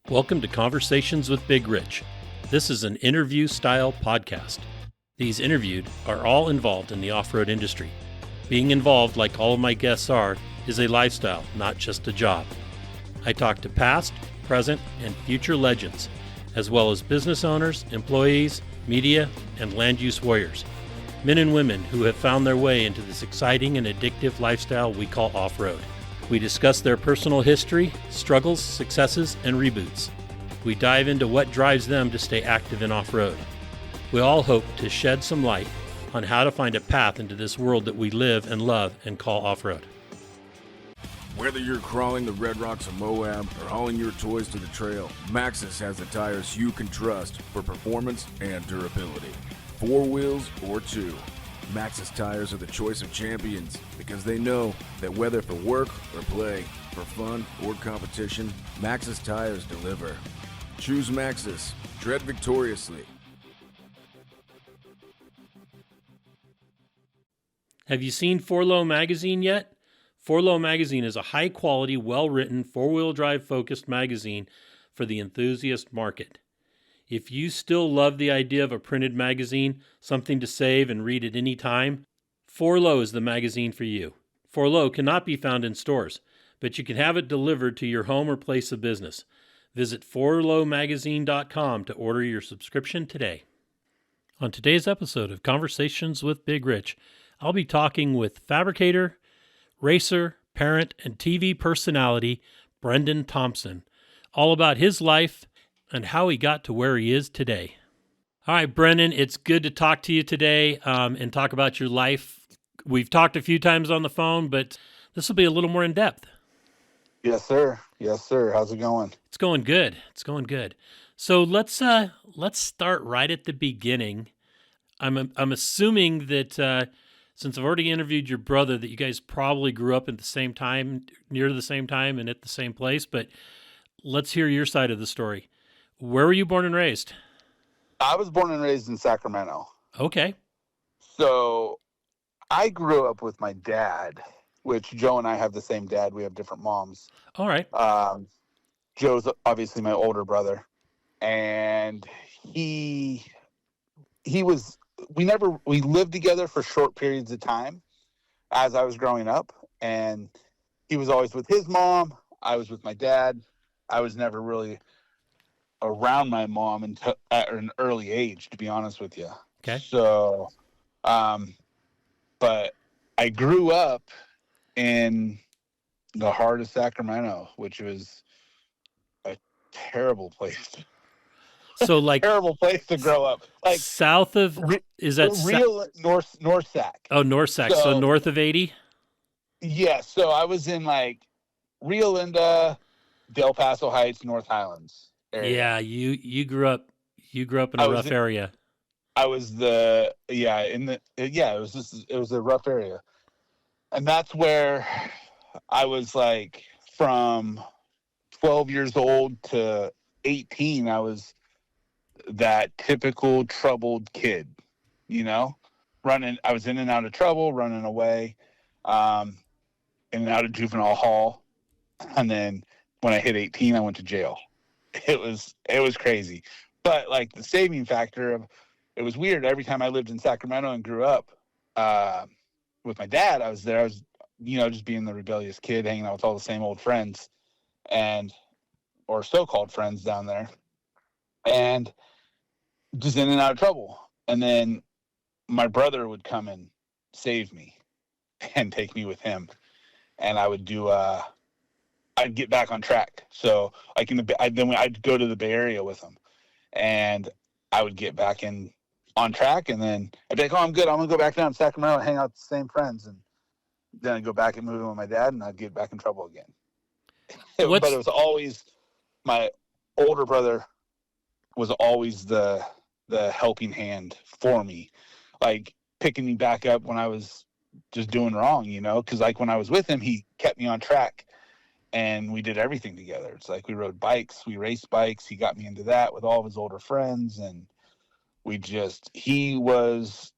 Welcome to Conversations with Big Rich. This is an interview-style podcast. These interviewed are all involved in the off-road industry. Being involved, like all of my guests are, is a lifestyle, not just a job. I talk to past, present, and future legends, as well as business owners, employees, media, and land use warriors. Men and women who have found their way into this exciting and addictive lifestyle we call off-road. We discuss their personal history, struggles, successes, and reboots. We dive into what drives them to stay active in off-road. We all hope to shed some light on how to find a path into this world that we live and love and call off-road. Whether you're crawling the Red Rocks of Moab or hauling your toys to the trail, Maxxis has the tires you can trust for performance and durability. 4 wheels or 2. Maxxis tires are the choice of champions because they know that whether for work or play, for fun or competition, Maxxis tires deliver. Choose Maxxis. Tread victoriously. Have you seen 4Low magazine yet? 4Low magazine is a high-quality, well-written, four-wheel drive-focused magazine for the enthusiast market. If you still love the idea of a printed magazine, something to save and read at any time, 4Low is the magazine for you. 4Low cannot be found in stores, but you can have it delivered to your home or place of business. Visit 4lowmagazine.com to order your subscription today. On today's episode of Conversations with Big Rich, I'll be talking with fabricator, racer, parent, and TV personality Brendon Thompson, all about his life and how he got to where he is today. All right, Brendon, it's good to talk to you today and talk about your life. We've talked a few times on the phone, but this will be a little more in depth. Yes, sir. Yes, sir. How's it going? It's going good. It's going good. So let's start right at the beginning. I'm assuming that since I've already interviewed your brother, that you guys probably grew up at the same time, near the same time, and at the same place. But let's hear your side of the story. Where were you born and raised? I was born and raised in Sacramento. Okay. So I grew up with my dad, which Joe and I have the same dad. We have different moms. All right. Joe's obviously my older brother. And we lived together for short periods of time as I was growing up. And he was always with his mom. I was with my dad. I was never really around my mom until at an early age, to be honest with you. Okay. So, but I grew up in the heart of Sacramento, which was a terrible place. So like terrible place to grow up. Like south of, is that real North Sac? Oh, North Sac. So north of 80? Yeah. So I was in like Rio Linda, Del Paso Heights, North Highlands area. Yeah, you grew up in a rough area. I was it was a rough area. And that's where I was like from 12 years old to 18. I was that typical troubled kid, I was in and out of trouble, running away, in and out of juvenile hall. And then when I hit 18, I went to jail. It was crazy. But like the saving factor of it was weird. Every time I lived in Sacramento and grew up with my dad, I was there. I was, just being the rebellious kid, hanging out with all the same old friends or so-called friends down there, and just in and out of trouble. And then my brother would come and save me and take me with him, and I would do I'd get back on track. So like I'd go to the Bay Area with him, and I would get back on track, and then I'd be like, "Oh, I'm good. I'm gonna go back down to Sacramento and hang out with the same friends." And then I'd go back and move in with my dad, and I'd get back in trouble again. But it was always my older brother was always the helping hand for me, like picking me back up when I was just doing wrong, because like when I was with him, he kept me on track. And we did everything together. It's like we rode bikes, we raced bikes. He got me into that with all of his older friends. And he was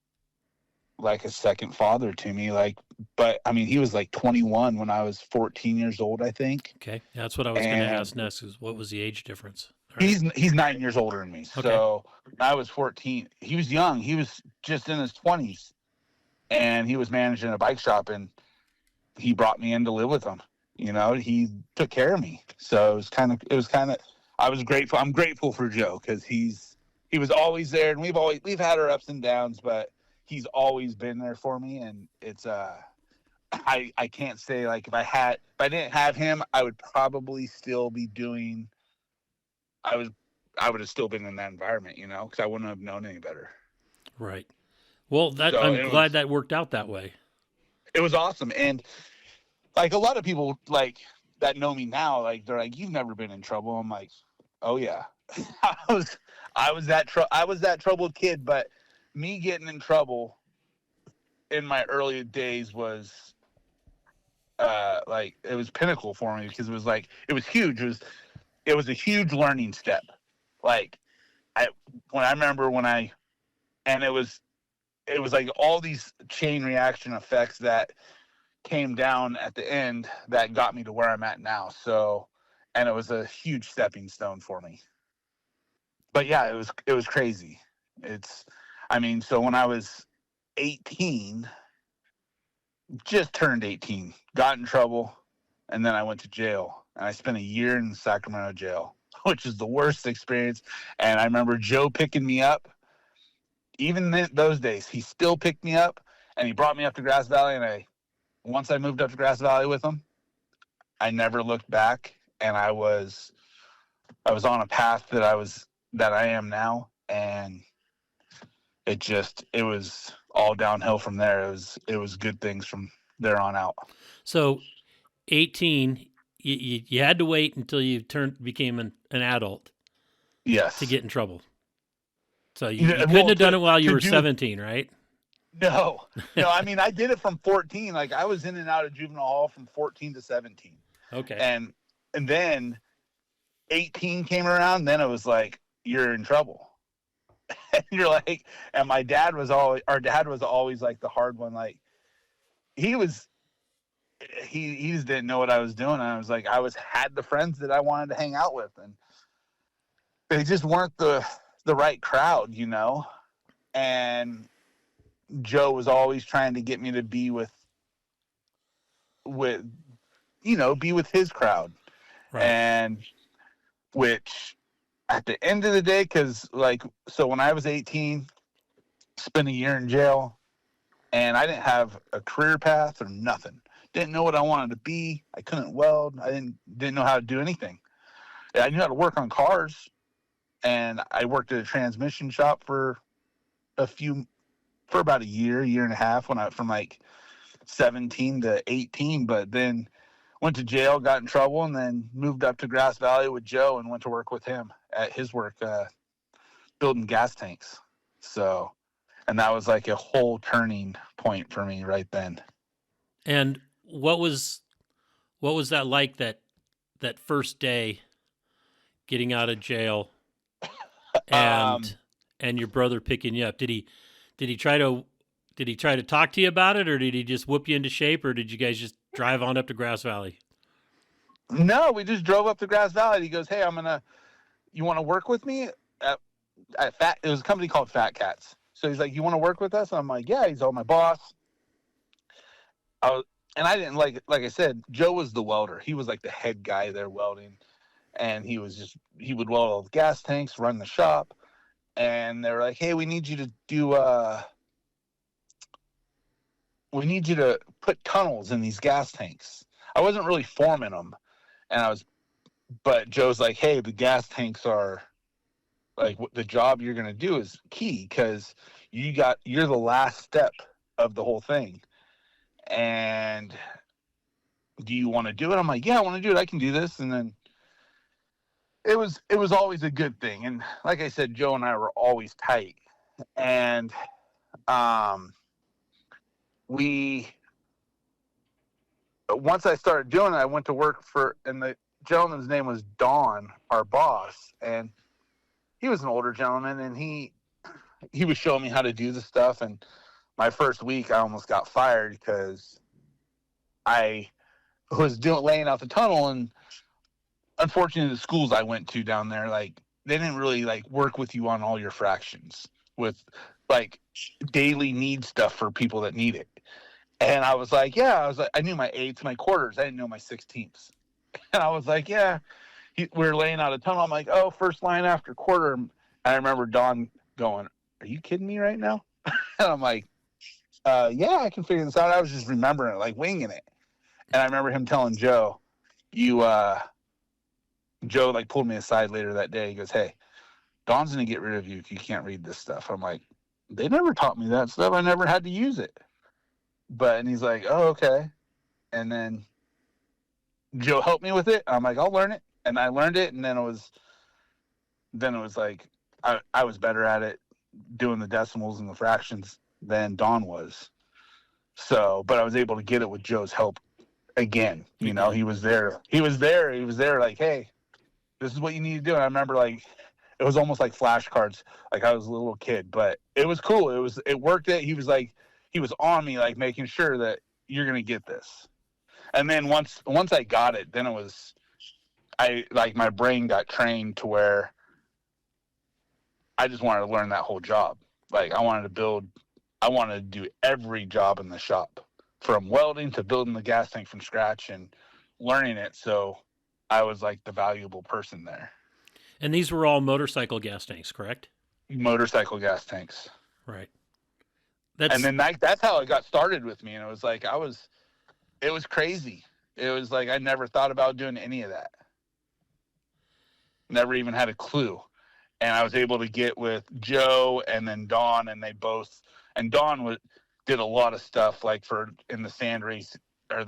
like a second father to me. Like, but I mean, he was like 21 when I was 14 years old, I think. Okay, that's what I was going to And ask next. Is what was the age difference? All right. he's 9 years older than me. Okay. So I was 14. He was young. He was just in his 20s, and he was managing a bike shop, and he brought me in to live with him. You know, he took care of me. So it was kind of, I was grateful. I'm grateful for Joe because he was always there, and we've had our ups and downs, but he's always been there for me. And it's, I can't say like if I didn't have him, I would probably still be doing, I would have still been in that environment, you know, because I wouldn't have known any better. Right. Well, So I'm glad that worked out that way. It was awesome. And like a lot of people like that know me now, like they're like, "You've never been in trouble." I'm like, "Oh yeah." I was that troubled kid, but me getting in trouble in my early days was like it was pinnacle for me because it was huge. It was a huge learning step. Like I remember and it was like all these chain reaction effects that came down at the end that got me to where I'm at now. So, and it was a huge stepping stone for me. But yeah, it was crazy. So when I was 18, just turned 18, got in trouble, and then I went to jail. And I spent a year in Sacramento jail, which is the worst experience. And I remember Joe picking me up. Even those days, he still picked me up, and he brought me up to Grass Valley. And once I moved up to Grass Valley with him, I never looked back, and I was on a path that I am now, and it was all downhill from there. It was good things from there on out. So, 18, you had to wait until you became an adult. Yes. To get in trouble. So you couldn't have done it while you were 17, right? No. I mean, I did it from 14. Like I was in and out of juvenile hall from 14 to 17. Okay. And then 18 came around. Then it was like, you're in trouble. And you're like, and our dad was always like the hard one. Like he just didn't know what I was doing. And I was like, had the friends that I wanted to hang out with, and they just weren't the right crowd, you know? And Joe was always trying to get me to be with his crowd. Right. And which at the end of the day, so when I was 18, spent a year in jail, and I didn't have a career path or nothing. Didn't know what I wanted to be. I couldn't weld. I didn't know how to do anything. I knew how to work on cars, and I worked at a transmission shop for about a year and a half from like 17 to 18, but then went to jail, got in trouble, and then moved up to Grass Valley with Joe and went to work with him at his work, building gas tanks. So, and that was like a whole turning point for me right then. And what was that like that first day getting out of jail and your brother picking you up? Did he try to talk to you about it, or did he just whoop you into shape, or did you guys just drive on up to Grass Valley? No, we just drove up to Grass Valley. He goes, "Hey, you want to work with me at it was a company called Fat Cats." So he's like, "You want to work with us?" And I'm like, "Yeah." He's all my boss. And I didn't like I said, Joe was the welder. He was like the head guy there welding, and he would weld all the gas tanks, run the shop. And they were like, "Hey, we need you to put tunnels in these gas tanks." I wasn't really forming them, but Joe's like, "Hey, the gas tanks are like the job you're gonna do is key because you're the last step of the whole thing. And do you want to do it?" I'm like, "Yeah, I want to do it. I can do this." And then it was always a good thing. And like I said, Joe and I were always tight. And once I started doing it, I went to work and the gentleman's name was Don, our boss. And he was an older gentleman, and he was showing me how to do the stuff. And my first week I almost got fired because I was laying out the tunnel, and unfortunately the schools I went to down there, like, they didn't really like work with you on all your fractions with like daily need stuff for people that need it. And I was like, I knew my eighths, my quarters. I didn't know my 16ths. And I was like, we're laying out a tunnel. I'm like, oh, first line after quarter. And I remember Don going, are you kidding me right now? And I'm like, yeah, I can figure this out. I was just remembering it, like winging it. And I remember him telling Joe, Joe like pulled me aside later that day. He goes, hey, Don's going to get rid of you if you can't read this stuff. I'm like, they never taught me that stuff. I never had to use it. And he's like, oh, okay. And then Joe helped me with it. I'm like, I'll learn it. And I learned it. And then it was like, I was better at it doing the decimals and the fractions than Don was. So, but I was able to get it with Joe's help again. You know, he was there. He was there like, hey, this is what you need to do. And I remember like, it was almost like flashcards. Like I was a little kid, but it was cool. It worked. He was on me, like making sure that you're going to get this. And then once I got it, then my brain got trained to where I just wanted to learn that whole job. Like I wanted to do every job in the shop, from welding to building the gas tank from scratch and learning it. So I was like the valuable person there. And these were all motorcycle gas tanks, correct? Motorcycle gas tanks. Right. And then that's how it got started with me. And it was like, it was crazy. It was like, I never thought about doing any of that. Never even had a clue. And I was able to get with Joe and then Don, and Don did a lot of stuff like in the sand race, or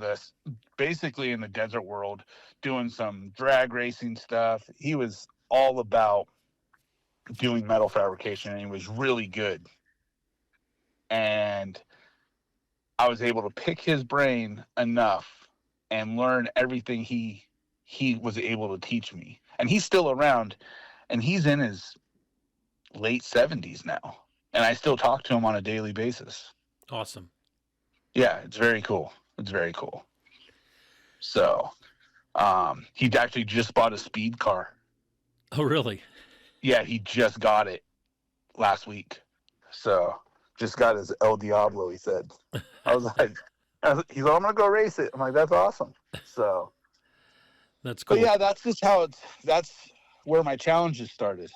basically in the desert world, doing some drag racing stuff. He was all about doing metal fabrication, and he was really good. And I was able to pick his brain enough and learn everything he was able to teach me. And he's still around, and he's in his late 70s now. And I still talk to him on a daily basis. Awesome. Yeah, it's very cool. It's very cool. So, he actually just bought a speed car. Oh, really? Yeah, he just got it last week. So, just got his El Diablo, he said. I was like, he's like, I'm going to go race it. I'm like, that's awesome. So, that's cool. But yeah, that's just that's where my challenges started.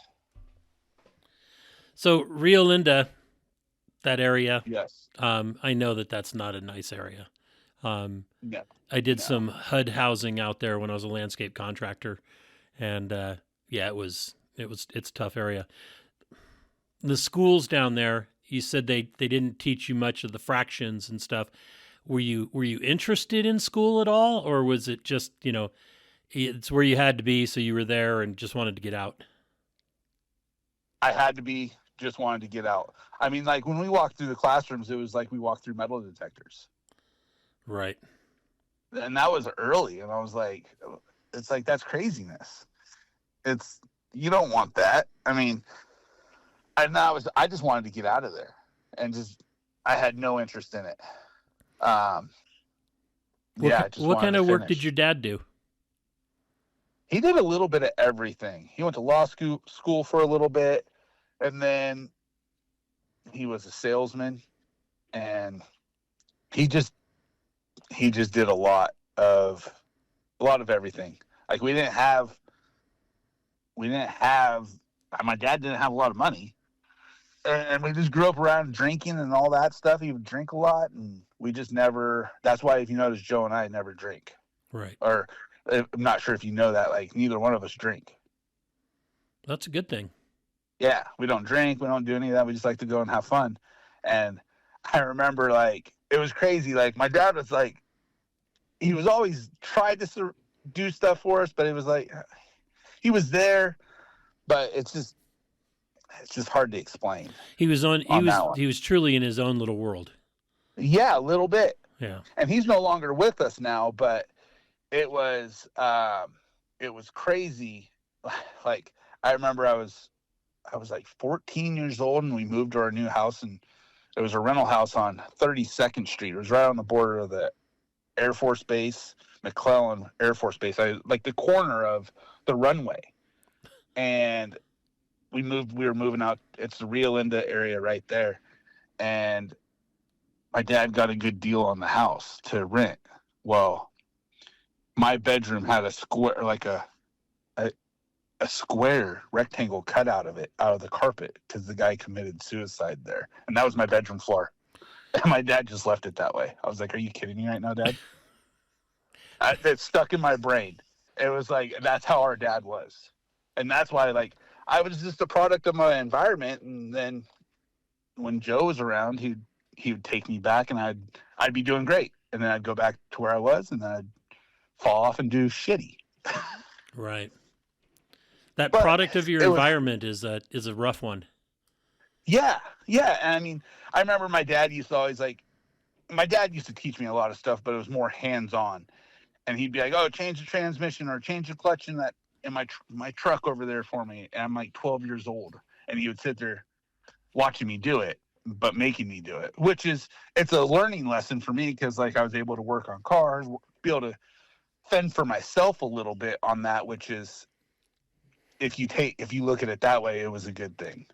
So, Rio Linda, that area. Yes. I know that's not a nice area. No. I did some HUD housing out there when I was a landscape contractor, and it's a tough area. The schools down there, you said they didn't teach you much of the fractions and stuff. Were you interested in school at all, or was it just, it's where you had to be, so you were there and just wanted to get out? I had to be, just wanted to get out. I mean, like when we walked through the classrooms, it was like we walked through metal detectors. Right. And that was early, and I was like, it's like, that's craziness. You don't want that. I mean, I just wanted to get out of there, and I had no interest in it. What kind of work did your dad do? He did a little bit of everything. He went to law school for a little bit, and then he was a salesman, and he just did a lot of everything. Like my dad didn't have a lot of money, and we just grew up around drinking and all that stuff. He would drink a lot, and we just never. That's why, if you notice, Joe and I never drink. Right. Or I'm not sure if you know that. Like neither one of us drink. That's a good thing. Yeah, we don't drink. We don't do any of that. We just like to go and have fun. And I remember, like, it was crazy. Like my dad was like, he was always tried to do stuff for us, but it was like he was there, but it's just hard to explain. He was truly in his own little world. Yeah, a little bit. Yeah. And he's no longer with us now, but it was crazy. Like I remember I was like 14 years old, and we moved to our new house It was a rental house on 32nd Street. It was right on the border of the Air Force Base, McClellan Air Force Base. Like the corner of the runway. And we were moving out. It's the Rio Linda area right there. And my dad got a good deal on the house to rent. Well, my bedroom had a square, like a square rectangle cut out of the carpet, because the guy committed suicide there. And that was my bedroom floor. And my dad just left it that way. I was like, are you kidding me right now, Dad? It stuck in my brain. It was like, that's how our dad was. And that's why, like, I was just a product of my environment. And then when Joe was around, he would take me back, and I'd be doing great. And then I'd go back to where I was, and then I'd fall off and do shitty. Right. That But product of your environment is a rough one. Yeah. And I mean, I remember my dad used to teach me a lot of stuff, but it was more hands-on. And he'd be like, oh, change the transmission or change the clutch in my truck over there for me. And I'm like 12 years old. And he would sit there watching me do it, but making me do it, it's a learning lesson for me, because like I was able to work on cars, be able to fend for myself a little bit on that, which is, if you look at it that way, it was a good thing.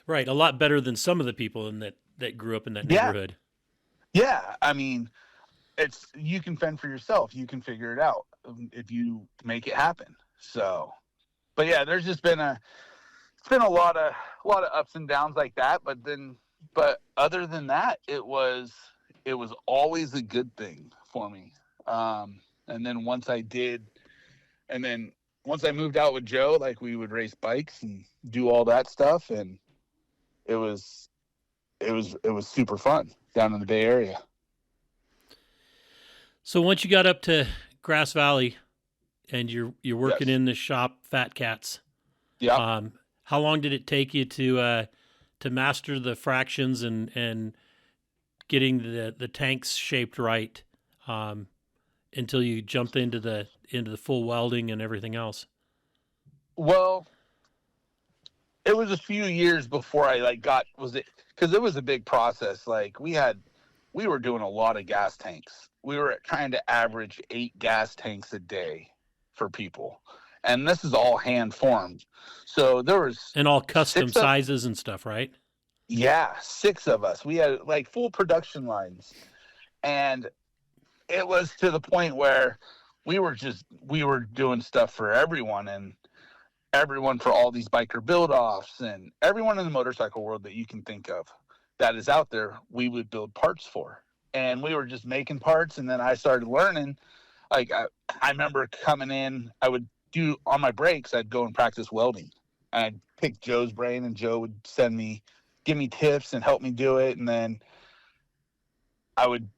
Right. A lot better than some of the people that grew up in that neighborhood. Yeah. I mean, you can fend for yourself. You can figure it out if you make it happen. So, but yeah, there's just been a lot of ups and downs like that. But other than that, it was always a good thing for me. And then once I moved out with Joe, like, we would race bikes and do all that stuff, and it was super fun down in the Bay Area. So once you got up to Grass Valley and you're working Yes. in the shop, Fat Cats. Yeah. How long did it take you to master the fractions and getting the tanks shaped right, until you jumped into the full welding and everything else? Well, it was a few years before I because it was a big process. Like, we were doing a lot of gas tanks. We were trying to average 8 gas tanks a day for people. And this is all hand formed. So there was, and all custom sizes and stuff, right? Yeah, 6 of us. We had like full production lines. And it was to the point where we were doing stuff for everyone, and everyone for all these biker build-offs, and everyone in the motorcycle world that you can think of that is out there, we would build parts for. And we were just making parts, and then I started learning. Like, I remember coming in, I would do, on my breaks, I'd go and practice welding. And I'd pick Joe's brain, and Joe would give me tips and help me do it. And then I would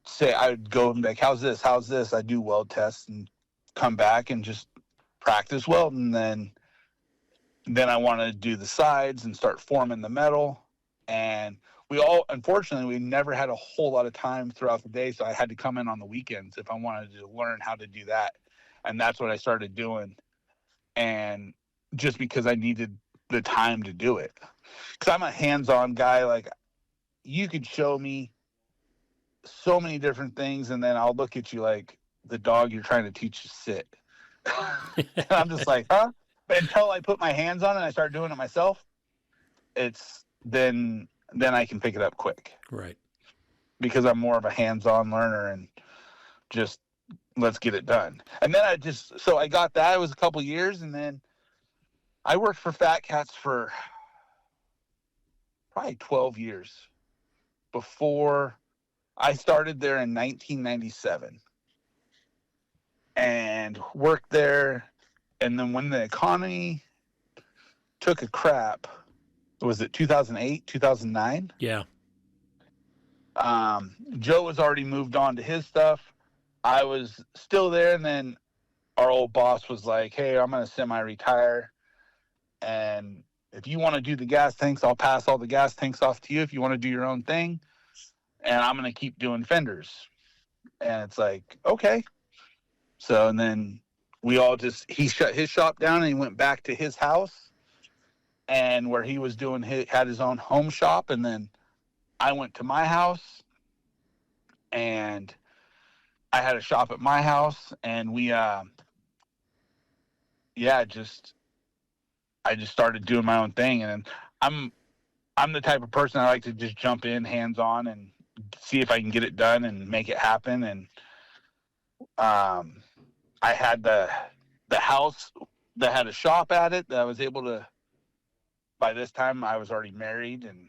go and be like, how's this? I'd do weld tests and come back and just practice welding. And then I wanted to do the sides and start forming the metal. And unfortunately, we never had a whole lot of time throughout the day. So I had to come in on the weekends if I wanted to learn how to do that. And that's what I started doing. And just because I needed the time to do it, because I'm a hands-on guy. Like, you could show me so many different things, and then I'll look at you like the dog you're trying to teach to sit. And I'm just like, huh? But until I put my hands on it and I start doing it myself, then I can pick it up quick. Right. Because I'm more of a hands-on learner, and just let's get it done. And then so I got that. It was a couple years, and then I worked for Fat Cats for probably 12 years before I started there in 1997, and worked there. And then when the economy took a crap, was it 2008, 2009? Yeah. Joe was already moved on to his stuff. I was still there, and then our old boss was like, hey, I'm going to semi-retire, and if you want to do the gas tanks, I'll pass all the gas tanks off to you if you want to do your own thing, and I'm going to keep doing fenders. And it's like, okay. So, and then he shut his shop down, and he went back to his house, and where he was had his own home shop. And then I went to my house, and I had a shop at my house, and we, yeah, I just started doing my own thing, and I'm the type of person I like to just jump in hands on and see if I can get it done and make it happen. And I had the house that had a shop at it that I was able to. By this time, I was already married and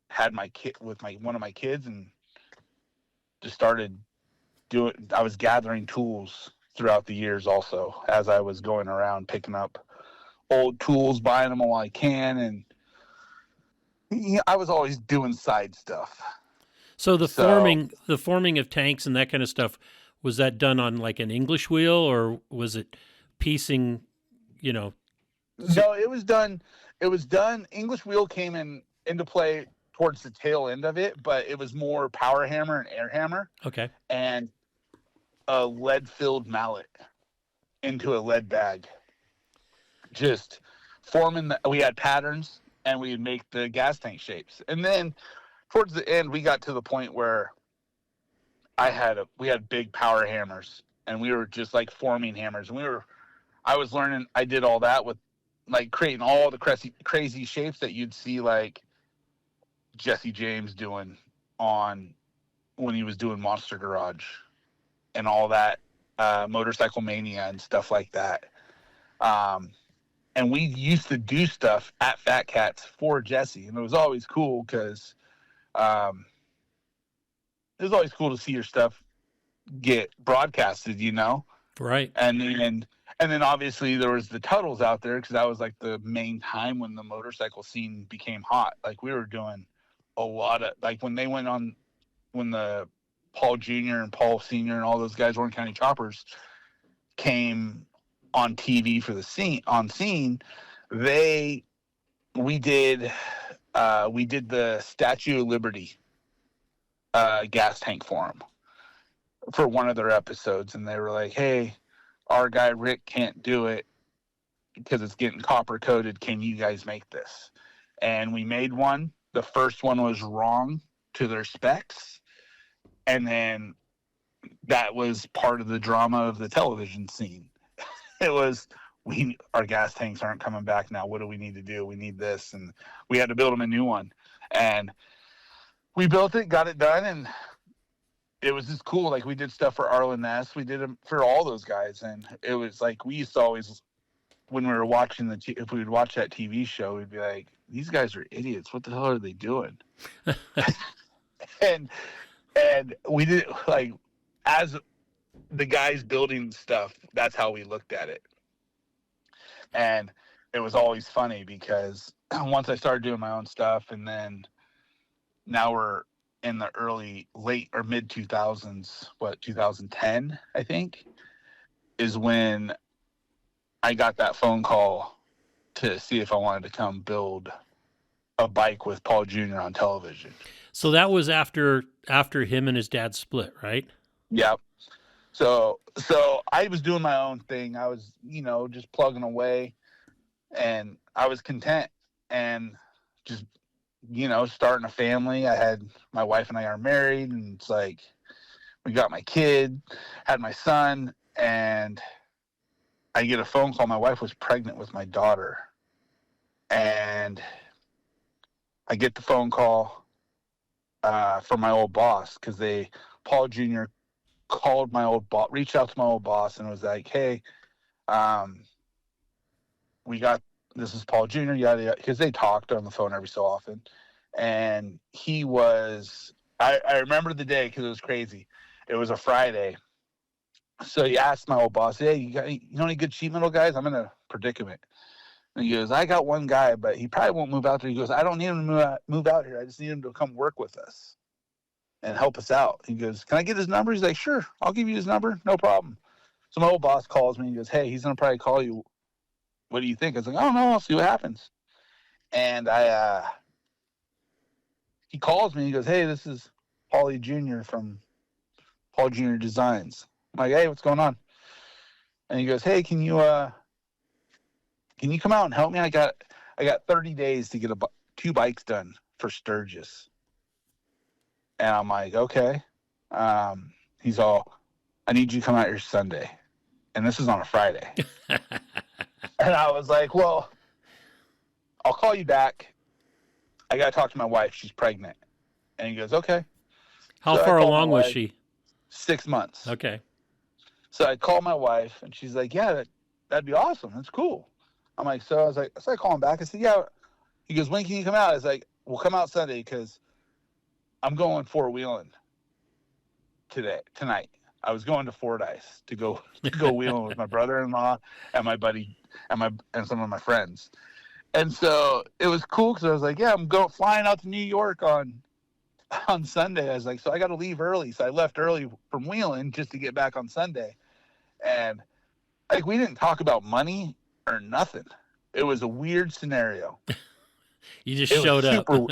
had my kid with one of my kids, and just started doing. I was gathering tools throughout the years, also as I was going around picking up old tools, buying them while I can, and I was always doing side stuff. So the forming of tanks and that kind of stuff, was that done on like an English wheel, or was it piecing, you know? No, it was done. It was done. English wheel came into play towards the tail end of it, but it was more power hammer and air hammer. Okay. And a lead-filled mallet into a lead bag. Just forming we had patterns, and we'd make the gas tank shapes. And then towards the end, we got to the point where we had big power hammers, and we were just like forming hammers. And I was learning. I did all that with like creating all the crazy shapes that you'd see like Jesse James doing when he was doing Monster Garage and all that, Motorcycle Mania and stuff like that. And we used to do stuff at Fat Cats for Jesse, and it was always cool because it was always cool to see your stuff get broadcasted, Right. And then obviously there was the Tuttles out there, because that was like the main time when the motorcycle scene became hot. Like we were doing a lot of, like when the Paul Jr. and Paul Sr. and all those guys, Orange County Choppers, came on TV for the scene. We did the Statue of Liberty gas tank for them for one of their episodes, and they were like, "Hey, our guy Rick can't do it because it's getting copper coated. Can you guys make this?" And we made one. The first one was wrong to their specs, and then that was part of the drama of the television scene. It was, our gas tanks aren't coming back now. What do we need to do? We need this, and we had to build them a new one. And we built it, got it done, and it was just cool. Like we did stuff for Arlen Ness. We did them for all those guys, and it was like we used to always, when we were watching if we would watch that TV show, we'd be like, "These guys are idiots. What the hell are they doing?" and we did, like, as the guys building stuff, that's how we looked at it. And it was always funny because once I started doing my own stuff, and then now we're in the late or mid 2000s, 2010, I think, is when I got that phone call to see if I wanted to come build a bike with Paul Jr. on television. So that was after him and his dad split, right? Yep. So I was doing my own thing. I was, just plugging away, and I was content, and just, starting a family. My wife and I are married, and it's like, we got my kid, had my son, and I get a phone call. My wife was pregnant with my daughter, and I get the phone call from my old boss, because Paul Jr. called my old boss, reached out to my old boss, and was like, "Hey, this is Paul Jr. yada yada," because they talked on the phone every so often. And he was, I remember the day because it was crazy. It was a Friday. So he asked my old boss, "Hey, you know any good sheet metal guys? I'm in a predicament." And he goes, "I got one guy, but he probably won't move out there." He goes, "I don't need him to move out here. I just need him to come work with us and help us out." He goes, "Can I get his number?" He's like, "Sure, I'll give you his number. No problem." So my old boss calls me and he goes, "Hey, he's going to probably call you. What do you think?" I was like, "I don't know. I'll see what happens." And he calls me and he goes, "Hey, this is Paulie Jr. from Paul Jr. Designs." I'm like, "Hey, what's going on?" And he goes, "Hey, can you come out and help me? I got 30 days to get 2 bikes done for Sturgis." And I'm like, okay. He's all, I need you to come out here Sunday. And this is on a Friday. And I was like, well, I'll call you back. I got to talk to my wife. She's pregnant. And he goes, okay. How So I far called along my was wife. she? 6 months. Okay. So I called my wife, and she's like, yeah, that'd be awesome. That's cool. I'm like, so I call him back. I said, yeah. He goes, when can you come out? I was like, we'll come out Sunday because I'm going four-wheeling tonight. I was going to Fordyce to go wheeling with my brother-in-law and my buddy and some of my friends. And so it was cool because I was like, yeah, I'm flying out to New York on Sunday. I was like, so I got to leave early. So I left early from wheeling just to get back on Sunday. And like, we didn't talk about money or nothing. It was a weird scenario. You just showed up.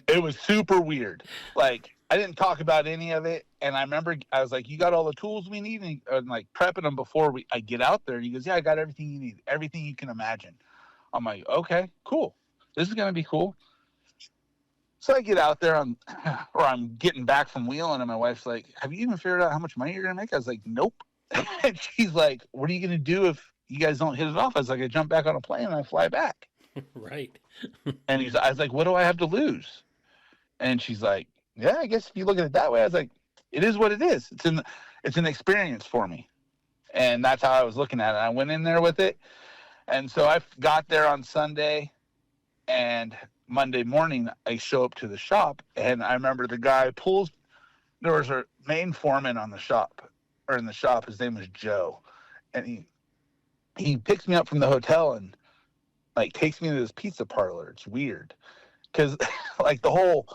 It was super weird. Like, I didn't talk about any of it. And I remember I was like, you got all the tools we need? And like prepping them before I get out there. And he goes, yeah, I got everything you need. Everything you can imagine. I'm like, okay, cool. This is going to be cool. So I get out there, I'm getting back from wheeling, and my wife's like, have you even figured out how much money you're going to make? I was like, nope. And she's like, what are you going to do if you guys don't hit it off? I was like, I jump back on a plane and I fly back. Right. And I was like, what do I have to lose? And she's like, yeah, I guess if you look at it that way. I was like, it is what it is. It's an experience for me. And that's how I was looking at it. I went in there with it. And so I got there on Sunday, and Monday morning I show up to the shop, and I remember the guy there was a main foreman in the shop. His name was Joe. And he picks me up from the hotel and like takes me to this pizza parlor. It's weird because like the whole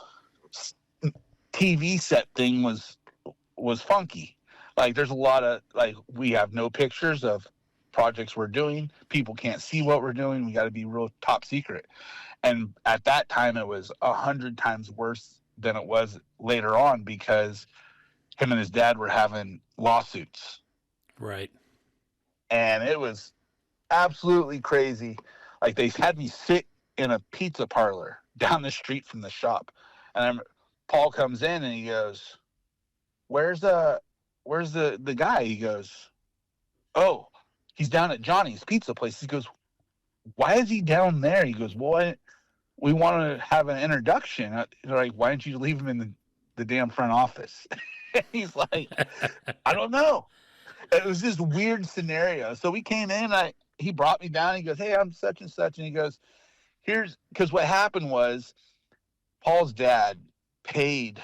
TV set thing was funky. Like there's a lot of like, we have no pictures of projects we're doing. People can't see what we're doing. We got to be real top secret. And at that time it was 100 times worse than it was later on because him and his dad were having lawsuits. Right. And it was absolutely crazy. Like they had me sit in a pizza parlor down the street from the shop. And Paul comes in and he goes, where's the guy? He goes, oh, he's down at Johnny's pizza place. He goes, why is he down there? He goes, well, we want to have an introduction. They're like, why didn't you leave him in the damn front office? He's like, I don't know. It was this weird scenario. So we came in, he brought me down. He goes, hey, I'm such and such. And he goes, because what happened was Paul's dad paid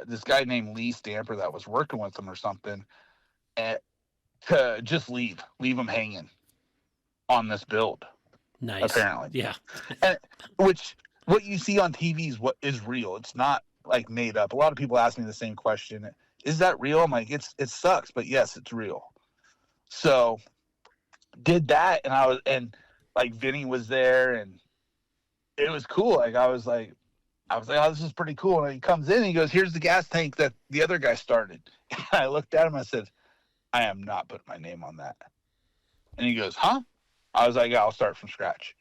this guy named Lee Stamper that was working with him or something to just leave him hanging on this build. Nice. Apparently. Yeah. And what you see on TV is what is real. It's not like made up. A lot of people ask me the same question. Is that real? I'm like, it sucks, but yes, it's real. So did that, and like Vinny was there, and it was cool. Like I was like, oh, this is pretty cool. And he comes in and he goes, here's the gas tank that the other guy started. And I looked at him, I said, I am not putting my name on that. And he goes, huh? I was like, yeah, I'll start from scratch.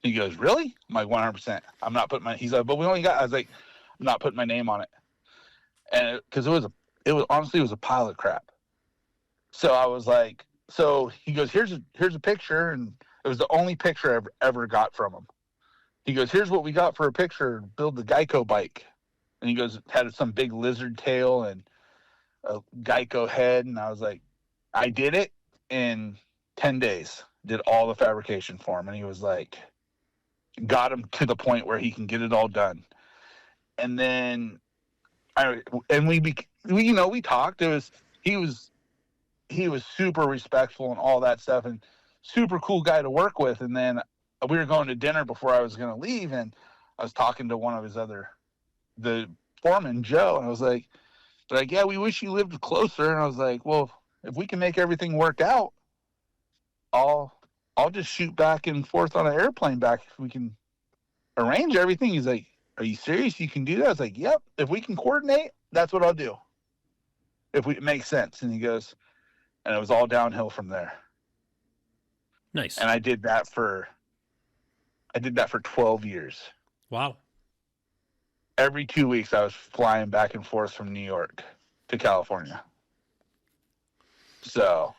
He goes, really? I'm like, 100%. I'm not putting he's like, but we only got, I was like, I'm not putting my name on it. And because it was honestly, it was a pile of crap. So I was like, so he goes, here's a picture. And it was the only picture I ever got from him. He goes, here's what we got for a picture, build the Geico bike. And he goes, had some big lizard tail and a Geico head. And I was like, I did it in 10 days, did all the fabrication for him. And he was like, got him to the point where he can get it all done. And then we talked. He was super respectful and all that stuff, and super cool guy to work with. And then we were going to dinner before I was going to leave, and I was talking to one of the foreman, Joe, and I was like, yeah, we wish you lived closer. And I was like, well, if we can make everything work out, I'll just shoot back and forth on an airplane back if we can arrange everything. He's like, are you serious? You can do that? I was like, yep. If we can coordinate, that's what I'll do. It makes sense. And he goes, and it was all downhill from there. Nice. And I did that for 12 years. Wow. every 2 weeks I was flying back and forth from New York to California. So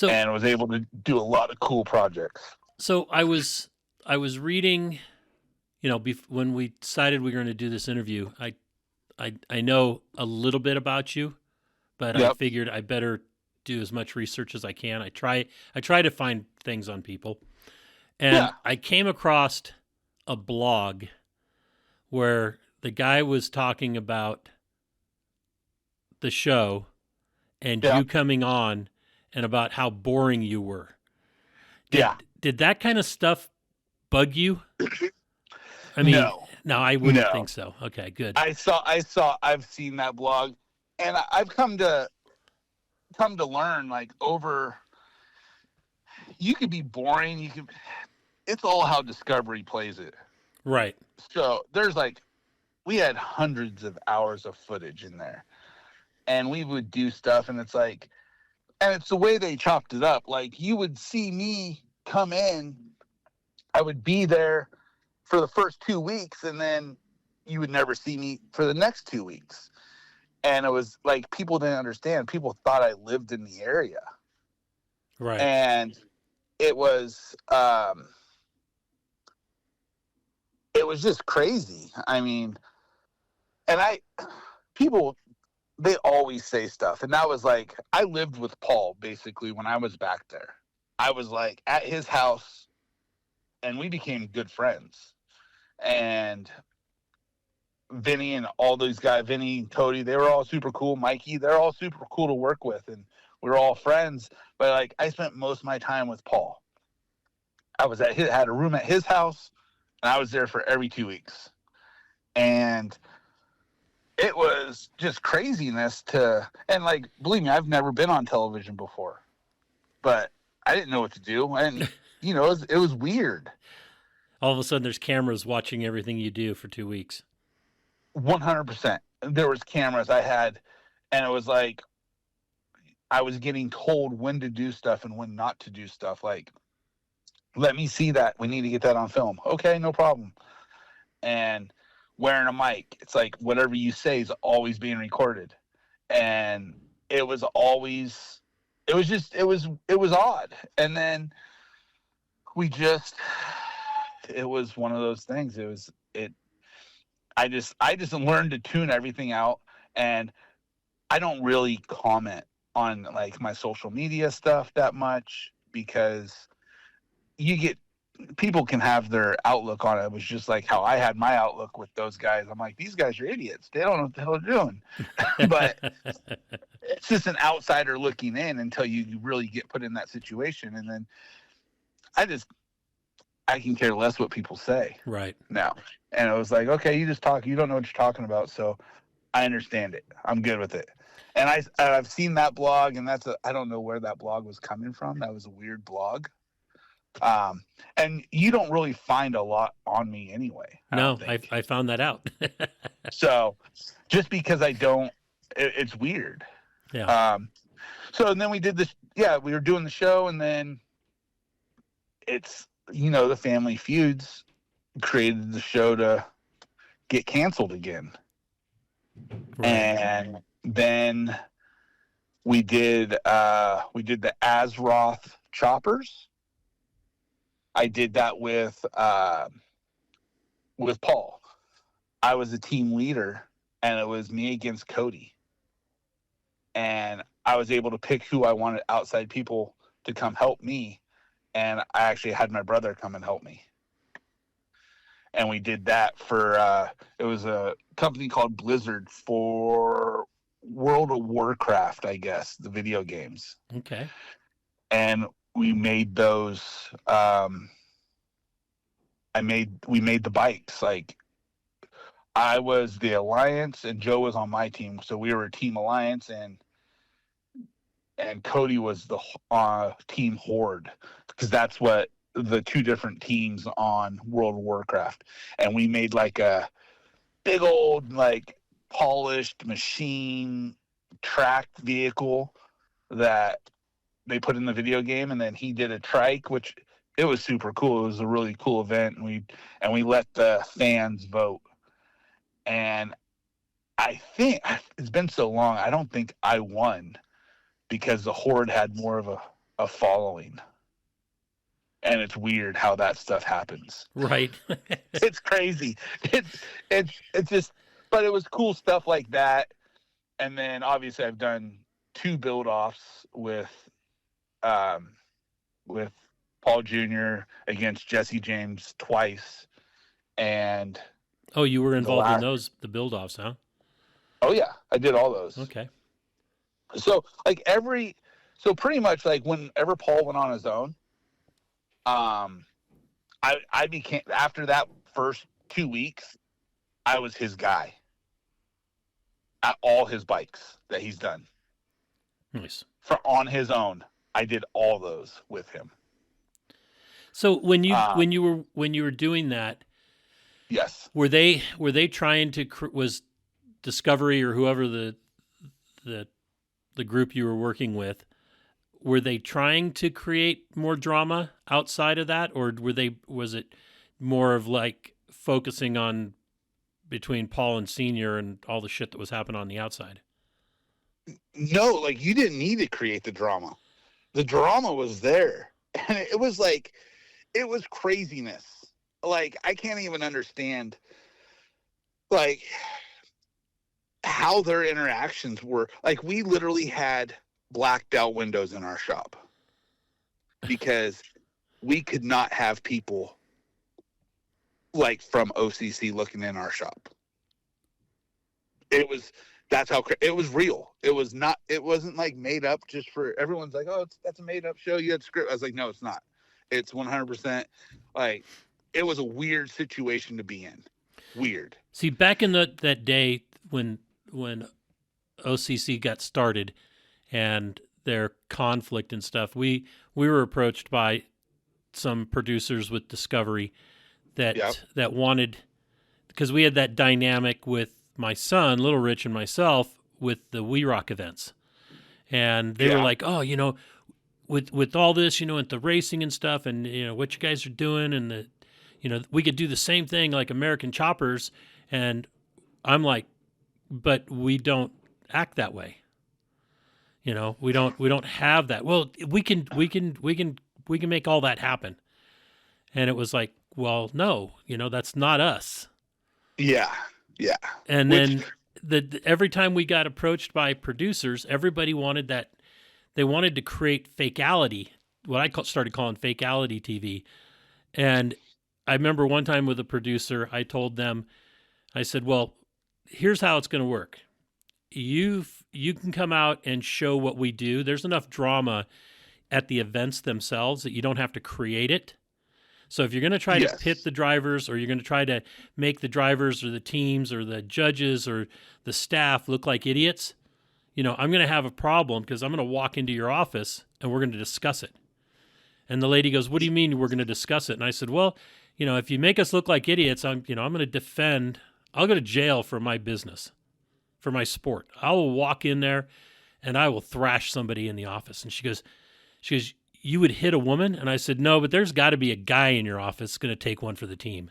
and was able to do a lot of cool projects. So I was reading, when we decided we were going to do this interview, I know a little bit about you, but I figured I better do as much research as I can. I try to find things on people. And I came across a blog where the guy was talking about the show and you coming on and about how boring you were. Did that kind of stuff bug you? I mean, no, I wouldn't think so. Okay, good. I've seen that blog, and I've come to learn, like, you could be boring. It's all how Discovery plays it. Right. So we had hundreds of hours of footage in there, and we would do stuff, and it's like, and it's the way they chopped it up. Like, you would see me come in, I would be there for the first 2 weeks, and then you would never see me for the next 2 weeks. And it was like, people didn't understand. People thought I lived in the area. Right. And it was just crazy. I mean, and people, they always say stuff. And that was like, I lived with Paul basically when I was back there. I was like at his house, and we became good friends. And Vinny and all those guys, Vinny, Cody, they were all super cool. Mikey, they're all super cool to work with, and we were all friends. But like, I spent most of my time with Paul. I was had a room at his house, and I was there for every 2 weeks. And it was just craziness and like, believe me, I've never been on television before, but I didn't know what to do. And, it was weird. All of a sudden there's cameras watching everything you do for 2 weeks. 100%. There was cameras I had, and it was like, I was getting told when to do stuff and when not to do stuff. Like, let me see that. We need to get that on film. Okay, no problem. And wearing a mic, it's like whatever you say is always being recorded. And it was odd. And then it was one of those things. I just learned to tune everything out, and I don't really comment on like my social media stuff that much, because people can have their outlook on it. It was just like how I had my outlook with those guys. I'm like, these guys are idiots. They don't know what the hell they're doing. But it's just an outsider looking in until you really get put in that situation. And then I can care less what people say. Right. Now. And it was like, okay, you just talk. You don't know what you're talking about. So I understand it. I'm good with it. And I've seen that blog, and I don't know where that blog was coming from. That was a weird blog. And you don't really find a lot on me anyway. No, I found that out. So just because it's weird. Yeah. So and then we did this. Yeah, we were doing the show, and then it's, the Family Feuds created the show to get canceled again. Right. And then we did the Azeroth Choppers. I did that with Paul. I was a team leader, and it was me against Cody. And I was able to pick who I wanted outside people to come help me. And I actually had my brother come and help me. And we did that for, it was a company called Blizzard for World of Warcraft, I guess, the video games. Okay. And we made those, we made the bikes. Like, I was the Alliance and Joe was on my team. So we were a team Alliance, and Cody was the team Horde, because that's what the two different teams on World of Warcraft. And we made like a big old, like, polished machine tracked vehicle that they put in the video game. And then he did a trike, which it was super cool. It was a really cool event. And we let the fans vote. And I think it's been so long, I don't think I won because the Horde had more of a following. And it's weird how that stuff happens. Right. It's crazy. It's just, but it was cool stuff like that. And then obviously I've done 2 build-offs with Paul Jr. against Jesse James twice. And Oh, you were involved in those, the build-offs, huh? oh yeah, I did all those. Okay. So so pretty much like whenever Paul went on his own, I became, after that first 2 weeks, I was his guy at all his bikes that he's done. Nice. On his own, I did all those with him. So when you were doing that, yes, were they trying to was Discovery or whoever the group you were working with, were they trying to create more drama outside of that, or was it more of like focusing on between Paul and Senior and all the shit that was happening on the outside? No, like you didn't need to create the drama. The drama was there, and it was like, it was craziness. Like I can't even understand, like how their interactions were. Like we literally had blacked out windows in our shop because we could not have people like from OCC looking in our shop. That's how it was real. It wasn't like made up just for, everyone's like, oh, that's a made up show, you had script. I was like, no, it's not. It's 100% like, it was a weird situation to be in. Weird. See, back in that day when OCC got started and their conflict and stuff, we were approached by some producers with Discovery that wanted, because we had that dynamic with my son, Little Rich, and myself with the We Rock events. And they were like, oh, with all this, with the racing and stuff and, what you guys are doing and we could do the same thing like American Choppers. And I'm like, but we don't act that way. We don't have that. Well, we can make all that happen. And it was like, well, no, that's not us. Yeah. Yeah. And then every time we got approached by producers, everybody wanted that. They wanted to create fakeality, what I started calling fakeality TV. And I remember one time with a producer, I told them, I said, well, here's how it's going to work. You can come out and show what we do. There's enough drama at the events themselves that you don't have to create it. So if you're going to try to pit the drivers, or you're going to try to make the drivers or the teams or the judges or the staff look like idiots, I'm going to have a problem, because I'm going to walk into your office and we're going to discuss it. And the lady goes, what do you mean we're going to discuss it? And I said, well, if you make us look like idiots, I'm going to defend. I'll go to jail for my business, for my sport. I will walk in there and I will thrash somebody in the office. And she goes, you would hit a woman? And I said, no, but there's got to be a guy in your office going to take one for the team.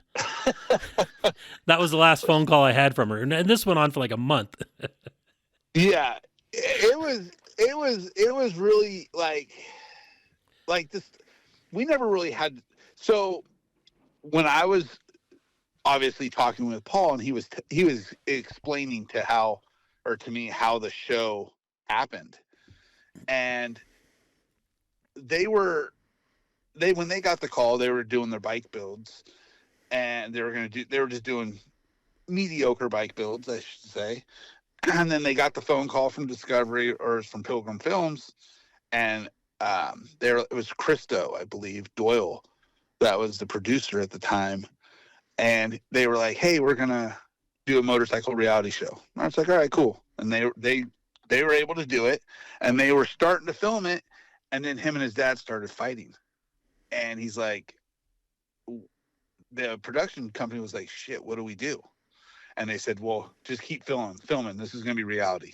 That was the last phone call I had from her. And this went on for like a month. Yeah, it was really like this. We never really had. So when I was obviously talking with Paul, and he was explaining to me how the show happened, and when they got the call, they were doing their bike builds, and they were just doing mediocre bike builds, I should say. And then they got the phone call from Discovery, or from Pilgrim Films, and it was Christo, I believe, Doyle, that was the producer at the time, and they were like, hey, we're gonna do a motorcycle reality show. And I was like, all right, cool. And they were able to do it, and they were starting to film it, and then him and his dad started fighting, and he's like, the production company was like, shit, what do we do? And they said, well, just keep filming. This is going to be reality.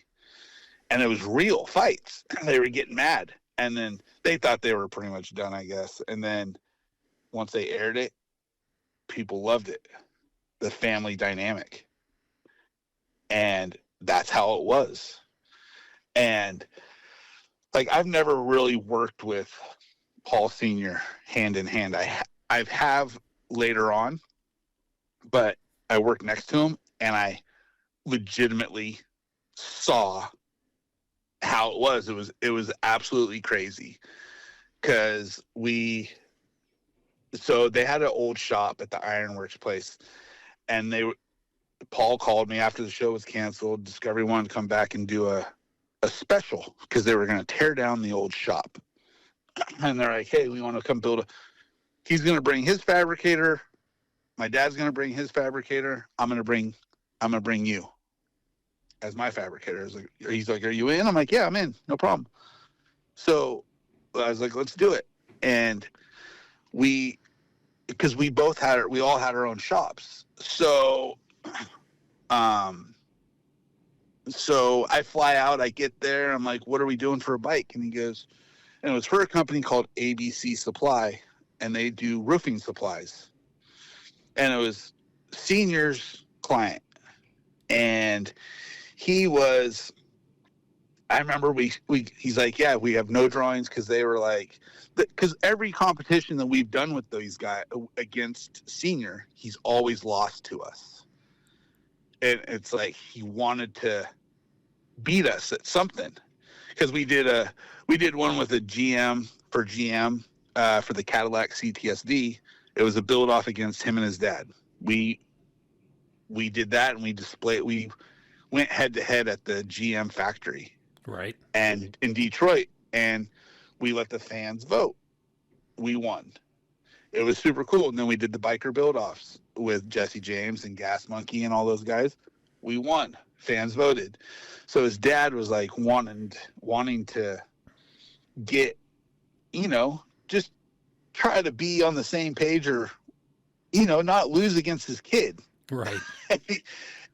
And it was real fights. They were getting mad. And then they thought they were pretty much done, I guess. And then once they aired it, people loved it. The family dynamic. And that's how it was. And like, I've never really worked with Paul Sr. hand in hand. I have later on, but I worked next to him, and I legitimately saw how it was. It was absolutely crazy, because so they had an old shop at the Ironworks place, and Paul called me after the show was canceled. Discovery wanted to come back and do a special, because they were going to tear down the old shop. And they're like, hey, we want to come he's going to bring his fabricator. My dad's going to bring his fabricator. I'm going to bring you as my fabricator. He's like, are you in? I'm like, yeah, I'm in. No problem. So I was like, let's do it. And because we all had our own shops. So I fly out, I get there, I'm like, what are we doing for a bike? And he goes, and it was for a company called ABC Supply, and they do roofing supplies. And it was Senior's client. And I remember he's like, yeah, we have no drawings, because they were like, because every competition that we've done with those guys against Senior, he's always lost to us. And it's like he wanted to beat us at something, because we did one with a GM for the Cadillac CTSD. It was a build off against him and his dad. We did that, and we went head to head at the GM factory, right, and in Detroit, and we let the fans vote. We won. It was super cool. And then we did the biker build offs with Jesse James and Gas Monkey and all those guys. We won. Fans voted. So his dad was like wanting to get, just try to be on the same page, or, not lose against his kid. Right.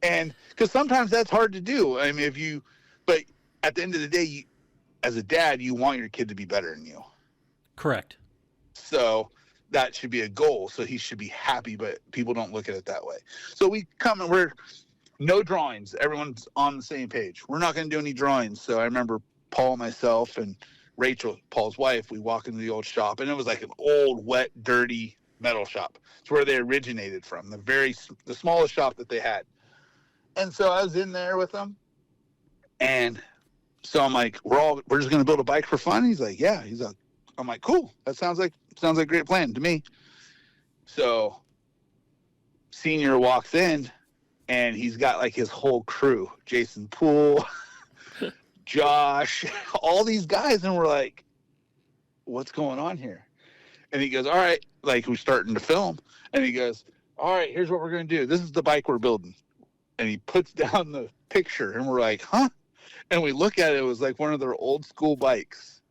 And because sometimes that's hard to do. I mean, but at the end of the day, as a dad, you want your kid to be better than you. Correct. So that should be a goal. So he should be happy, but people don't look at it that way. So we come and we're no drawings. Everyone's on the same page. We're not going to do any drawings. So I remember Paul, myself, and Rachel, Paul's wife, we walk into the old shop, and it was like an old, wet, dirty metal shop. It's where they originated from, the smallest shop that they had. And so I was in there with them, and so I'm like, we're just going to build a bike for fun. He's like, yeah. I'm like, cool. That sounds like a great plan to me. So Senior walks in, and he's got like his whole crew, Jason Poole, Josh, all these guys. And we're like, what's going on here? And he goes, all right, like we're starting to film. And he goes, all right, here's what we're going to do. This is the bike we're building. And he puts down the picture, and we're like, huh? And we look at it. It was like one of their old school bikes.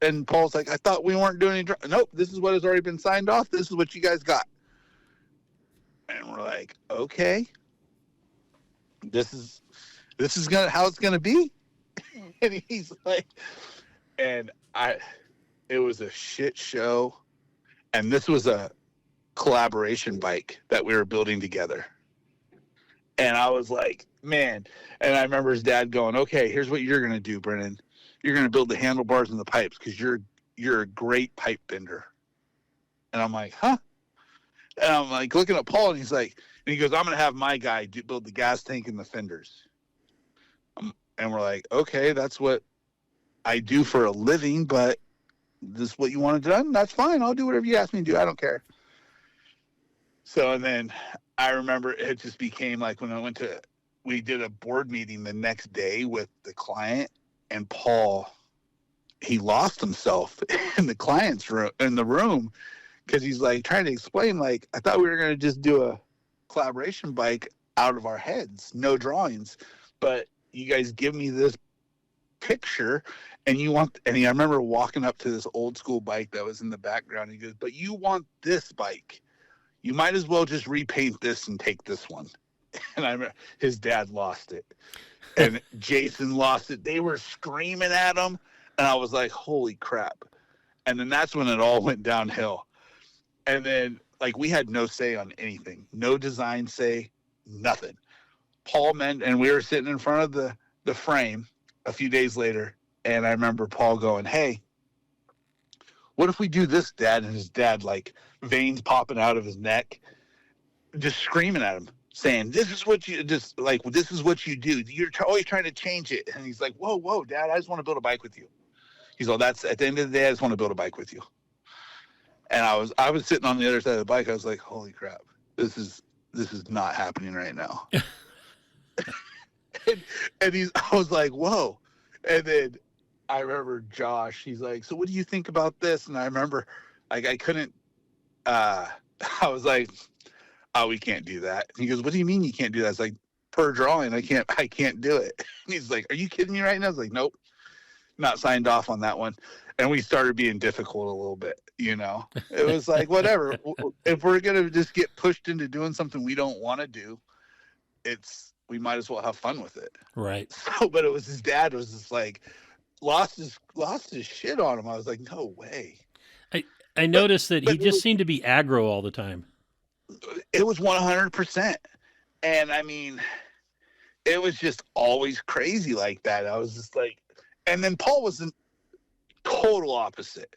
And Paul's like, I thought we weren't doing any. Nope, this is what has already been signed off. This is what you guys got. And we're like, okay, this is how it's gonna be. And he's like, and it was a shit show. And this was a collaboration bike that we were building together. And I was like, man. And I remember his dad going, okay, here's what you're gonna do, Brennan. You're going to build the handlebars and the pipes, because you're a great pipe bender. And I'm like, huh? And I'm like looking at Paul, and he's like, and he goes, I'm going to have my guy build the gas tank and the fenders. And we're like, okay, that's what I do for a living, but this is what you want to do? That's fine. I'll do whatever you ask me to do. I don't care. So, and then I remember it just became like when we did a board meeting the next day with the client. And Paul, he lost himself in the client's room, in the room, because he's like trying to explain, like, I thought we were going to just do a collaboration bike out of our heads, no drawings, but you guys give me this picture, and I remember walking up to this old school bike that was in the background. And he goes, but you want this bike. You might as well just repaint this and take this one. And I remember his dad lost it. And Jason lost it. They were screaming at him. And I was like, holy crap. And then that's when it all went downhill. And then, like, we had no say on anything. No design say, nothing. Paul meant, and we were sitting in front of the frame a few days later, and I remember Paul going, "Hey, what if we do this, Dad?" And his dad, like, veins popping out of his neck, just screaming at him, saying, "This is what you this is what you do. You're always trying to change it." And he's like, "Whoa, Dad, I just want to build a bike with you." He's like, "That's at the end of the day, I just want to build a bike with you." And I was sitting on the other side of the bike. I was like, "Holy crap, this is not happening right now." and I was like, "Whoa!" And then I remember Josh. He's like, "So what do you think about this?" And I remember, like, I couldn't. I was like, "Oh, we can't do that." And he goes, "What do you mean you can't do that?" It's like, per drawing, I can't do it. And he's like, "Are you kidding me right now?" I was like, "Nope, not signed off on that one." And we started being difficult a little bit, you know. It was like, whatever. If we're gonna just get pushed into doing something we don't want to do, we might as well have fun with it. Right. So, but it was his dad was just like lost his shit on him. I was like, no way. I noticed that he just seemed to be aggro all the time. It was 100%. And I mean, it was just always crazy like that. I was just like, and then Paul was the total opposite.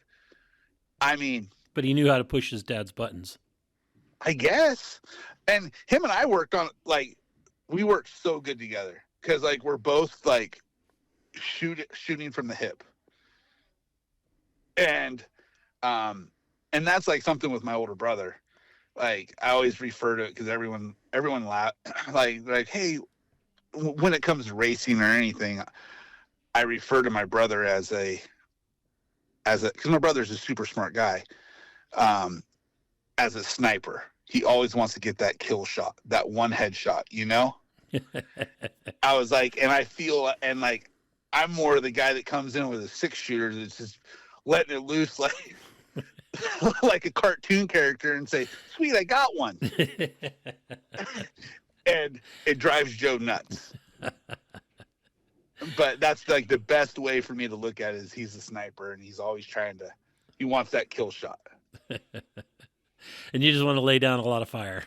I mean, but he knew how to push his dad's buttons, I guess. And him and I worked on, like, we worked so good together because, like, we're both like shooting from the hip. And that's like something with my older brother. Like, I always refer to it because everyone laugh like, hey, when it comes to racing or anything, I refer to my brother as because my brother's a super smart guy, as a sniper. He always wants to get that kill shot, that one headshot, you know? I was like, and I feel, and like, I'm more the guy that comes in with a 6-shooter that's just letting it loose like like a cartoon character and say, "Sweet, I got one." And it drives Joe nuts. But that's like the best way for me to look at it is he's a sniper and he's always he wants that kill shot. And you just want to lay down a lot of fire.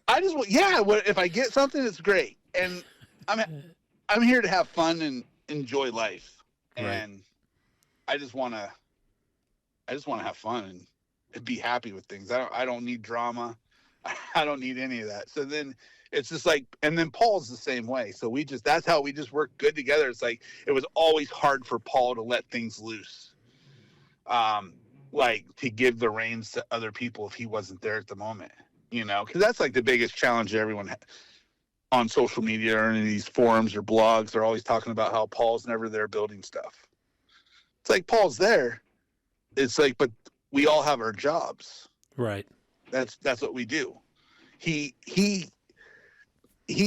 If I get something, it's great. And I'm here to have fun and enjoy life. And right. I just want to have fun and be happy with things. I don't need drama. I don't need any of that. So then it's just like, and then Paul's the same way. So that's how we just work good together. It's like, it was always hard for Paul to let things loose. Like to give the reins to other people if he wasn't there at the moment, you know, because that's like the biggest challenge everyone on social media or in these forums or blogs. They're always talking about how Paul's never there building stuff. It's like, Paul's there. It's like, but we all have our jobs. Right. That's what we do. He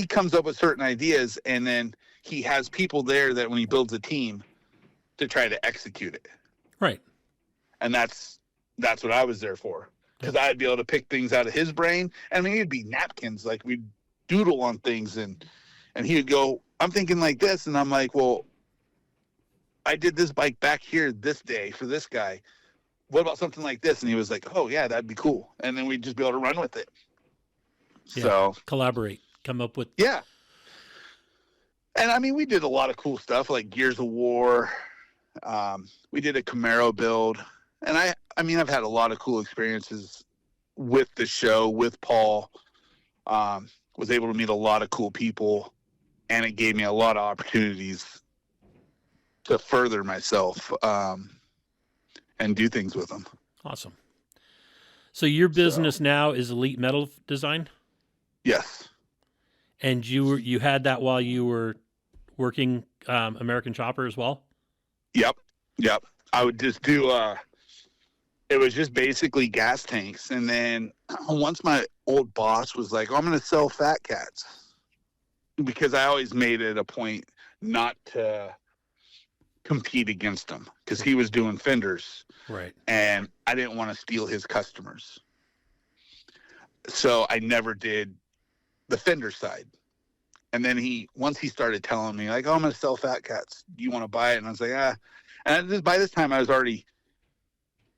comes up with certain ideas, and then he has people there that when he builds a team to try to execute it. Right. And that's what I was there for, because I'd be able to pick things out of his brain. I mean, it'd be napkins, like we'd doodle on things, and he would go, "I'm thinking like this," and I'm like, "Well, I did this bike back here this day for this guy. What about something like this?" And he was like, "Oh yeah, that'd be cool." And then we'd just be able to run with it. Yeah. So collaborate, come up with. Yeah. And I mean, we did a lot of cool stuff like Gears of War. We did a Camaro build. And I mean, I've had a lot of cool experiences with the show, with Paul. Was able to meet a lot of cool people, and it gave me a lot of opportunities to further myself and do things with them. Awesome. So your business now is Elite Metal Design? Yes. And you had that while you were working American Chopper as well? Yep. I would just do it was just basically gas tanks. And then once my old boss was like, "I'm going to sell Fat Cats," because I always made it a point not to compete against him because he was doing fenders. Right. And I didn't want to steal his customers. So I never did the fender side. And then once he started telling me like, "Oh, I'm going to sell Fat Cats. Do you want to buy it?" And I was like, And by this time I was already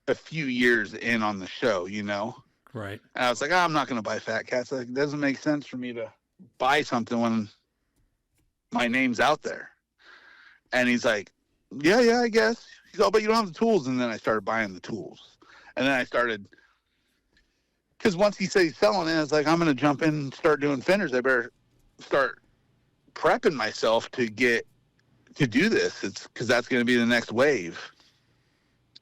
a few years in on the show, you know? Right. And I was like, I'm not going to buy Fat Cats. Like, it doesn't make sense for me to buy something when my name's out there. And he's like, yeah, I guess. He's all, but you don't have the tools. And then I started buying the tools. And then I started, because once he said he's selling it, I was like, I'm going to jump in and start doing fenders. I better start prepping myself to do this. It's because that's going to be the next wave.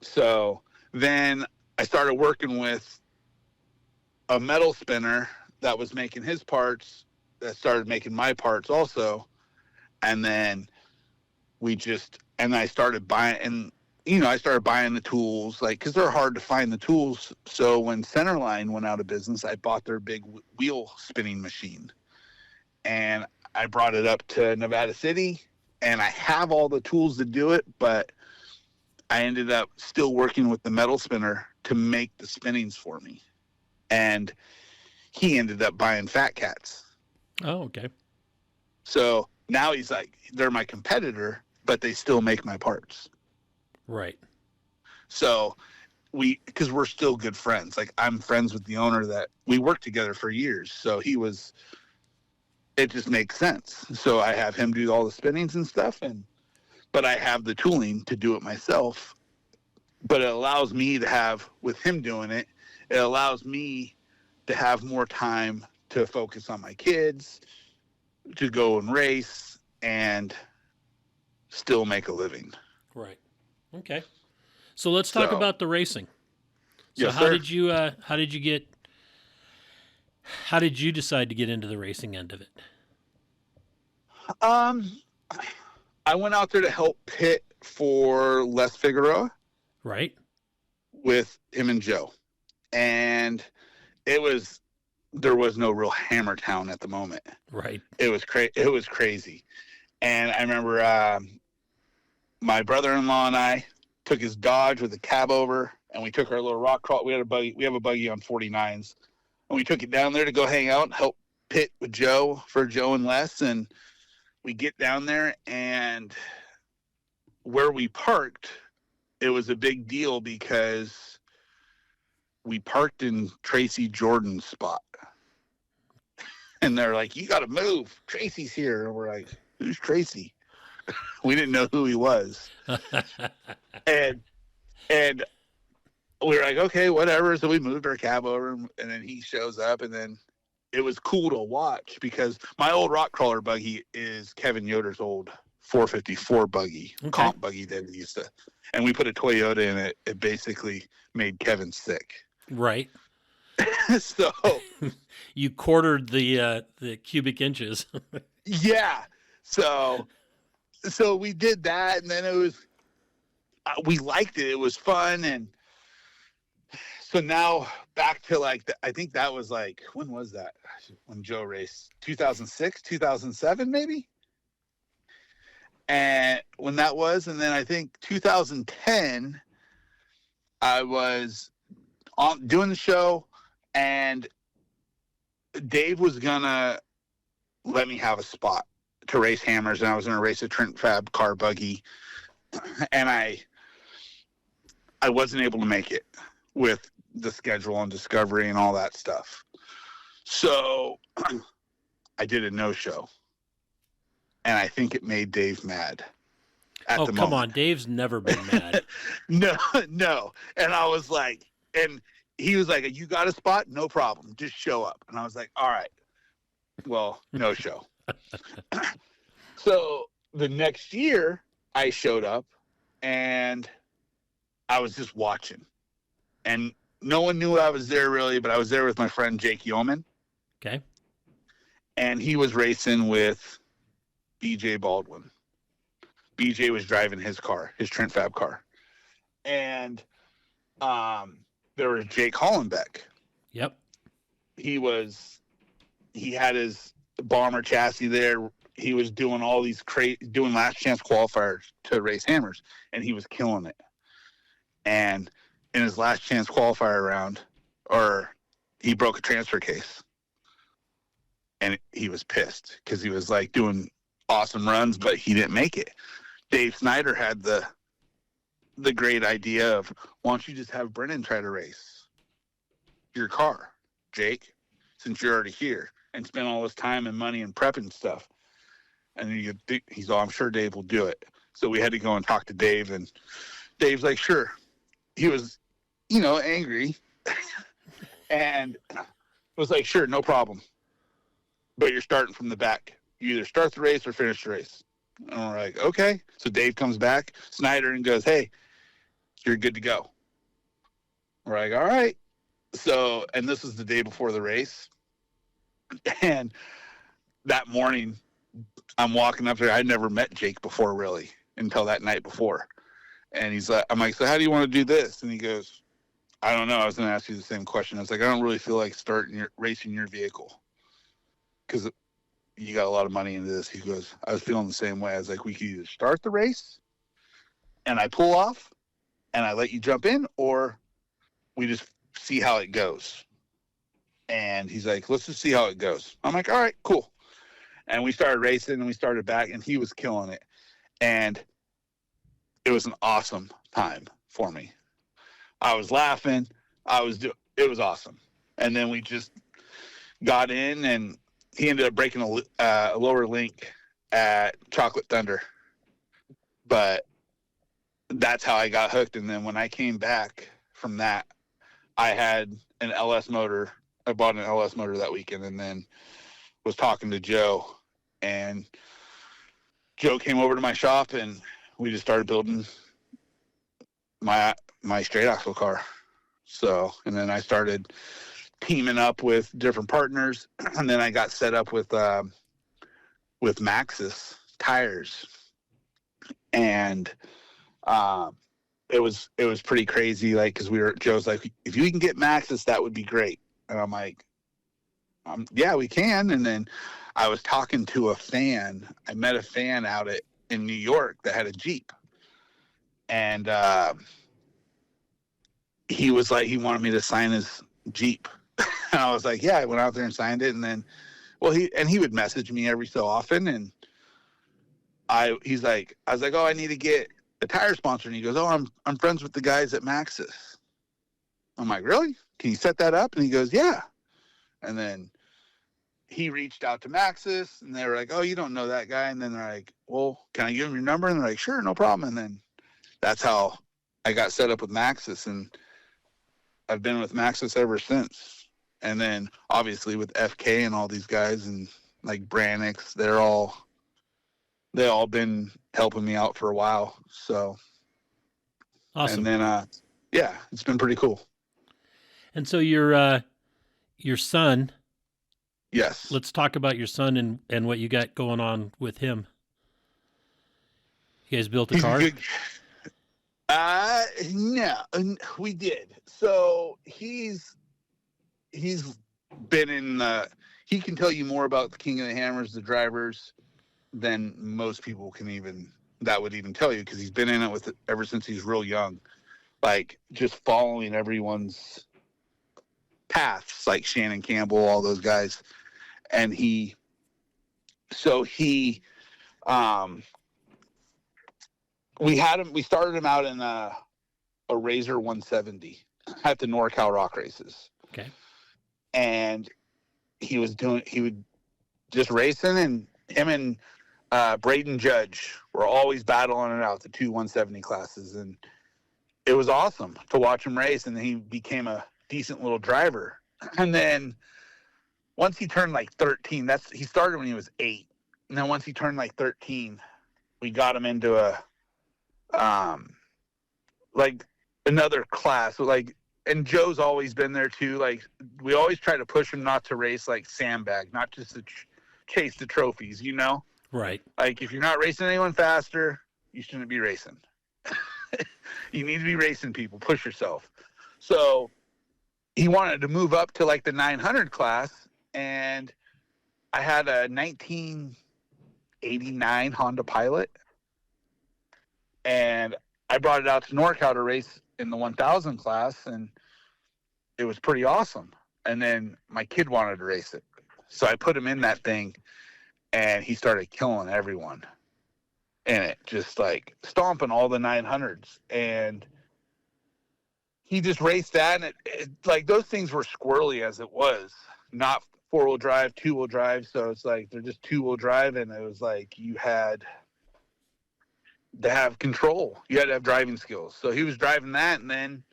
So then I started working with a metal spinner that was making his parts, that started making my parts also. And then I started buying, and I started buying the tools, like, because they're hard to find the tools. So when Centerline went out of business, I bought their big wheel spinning machine, and I brought it up to Nevada City, and I have all the tools to do it, but I ended up still working with the metal spinner to make the spinnings for me. And he ended up buying Fat Cats. Oh, okay. So now he's like, they're my competitor, but they still make my parts. Right. So because we're still good friends. Like, I'm friends with the owner that we worked together for years. So it just makes sense. So I have him do all the spinnings and stuff, but I have the tooling to do it myself. But it allows me to have, with him doing it, it allows me to have more time to focus on my kids, to go and race, and still make a living. Right. Okay. So let's talk about the racing. So yes, how did you decide to get into the racing end of it? I went out there to help pit for Les Figueroa. Right. With him and Joe. And there was no real hammer town at the moment. Right. It was crazy. And I remember my brother-in-law and I took his Dodge with a cab over, and we took our little rock crawl. We have a buggy on 49s, and we took it down there to go hang out and help pit with Joe and Les. And we get down there, and where we parked, it was a big deal because we parked in Tracy Jordan's spot. And they're like, you got to move. Tracy's here. And we're like, who's Tracy? We didn't know who he was. and we were like, okay, whatever. So we moved our cab over, and then he shows up, and then it was cool to watch because my old rock crawler buggy is Kevin Yoder's old 454 buggy, comp buggy that he used to, and we put a Toyota in it. It basically made Kevin sick. Right. So you quartered the cubic inches. Yeah. So we did that, and then it was, we liked it. It was fun. And so now back to I think that was when was that? When Joe raced? 2006, 2007, maybe? And when that was, and then I think 2010, I was doing the show, and Dave was gonna let me have a spot to race hammers, and I was gonna race a Trent Fab car buggy, and I wasn't able to make it with the schedule and Discovery and all that stuff. So I did a no-show. And I think it made Dave mad. Oh, come on. Dave's never been mad. No. And I was like, and he was like, you got a spot? No problem. Just show up. And I was like, all right. Well, no show. So the next year I showed up, and I was just watching. And no one knew I was there really, but I was there with my friend Jake Yeoman. Okay. And he was racing with BJ Baldwin. BJ was driving his car, his Trent Fab car. And there was Jake Hollenbeck. Yep. He had his bomber chassis there. He was doing all these doing last chance qualifiers to race hammers, and he was killing it. And in his last chance qualifier round, he broke a transfer case. And he was pissed because he was doing awesome runs, but he didn't make it. Dave Snyder had the great idea of, why don't you just have Brendon try to race your car, Jake, since you're already here, and spend all this time and money and prep and stuff. And he's all, I'm sure Dave will do it. So we had to go and talk to Dave, and Dave's like, sure. He was, angry, and was like, sure, no problem. But you're starting from the back. You either start the race or finish the race. And we're like, okay. So Dave comes back, Snyder, and goes, hey, you're good to go. We're like, all right. So, and this was the day before the race. And that morning, I'm walking up there. I'd never met Jake before, really, until that night before. And he's like, I'm like, so how do you want to do this? And he goes, I don't know. I was going to ask you the same question. I was like, I don't really feel like racing your vehicle because you got a lot of money into this. He goes, I was feeling the same way. I was like, we could either start the race and I pull off and I let you jump in, or we just see how it goes. And he's like, let's just see how it goes. I'm like, all right, cool. And we started racing and we started back, and he was killing it. And it was an awesome time for me. I was laughing. It was awesome. And then we just got in, and he ended up breaking a lower link at Chocolate Thunder. But that's how I got hooked. And then when I came back from that, I had an LS motor. I bought an LS motor that weekend, and then was talking to Joe, and Joe came over to my shop, and we just started building my straight axle car. So, and then I started teaming up with different partners, and then I got set up with Maxxis tires, and it was pretty crazy. Like, cause Joe's like, if you can get Maxxis, that would be great. And I'm like, yeah, we can. And then I was talking to a fan. I met a fan out in New York that had a Jeep. And he was like, he wanted me to sign his Jeep. And I was like, yeah, I went out there and signed it. And then, he would message me every so often. And I was like, oh, I need to get a tire sponsor. And he goes, oh, I'm friends with the guys at Maxxis. I'm like, really? Can you set that up? And he goes, yeah. And then he reached out to Maxxis, and they were like, oh, you don't know that guy. And then they're like, well, can I give him your number? And they're like, sure, no problem. And then that's how I got set up with Maxxis, and I've been with Maxxis ever since. And then obviously with FK and all these guys, and like Brannix, they all been helping me out for a while. So awesome. And then yeah, it's been pretty cool. And so your son. Yes. Let's talk about your son and what you got going on with him. You guys built a car? No, we did. So he's been in. He can tell you more about the King of the Hammers, the drivers, than most people would even tell you, because he's been in it ever since he's real young. Like, just following everyone's paths, like Shannon Campbell, all those guys. And we started him out in a Razor 170 at the NorCal Rock races. Okay. And he would just racing, and him and Braden Judge were always battling it out, the two 170 classes. And it was awesome to watch him race. And then he became a decent little driver. And then once he turned like 13, he started when he was 8. And then once he turned like 13, we got him into like another class. So like, and Joe's always been there too. Like, we always try to push him not to race like sandbag, not just to chase the trophies, Right. Like, if you're not racing anyone faster, you shouldn't be racing. You need to be racing people. Push yourself. So he wanted to move up to like the 900 class, and I had a 1989 Honda Pilot, and I brought it out to NorCal to race in the 1000 class, and it was pretty awesome. And then my kid wanted to race it, so I put him in that thing, and he started killing everyone in it, just like stomping all the 900s. And he just raced that, and it like, those things were squirrely as it was, not 4-wheel drive, 2-wheel drive. So it's like they're just 2-wheel drive, and it was like you had to have control. You had to have driving skills. So he was driving that, and then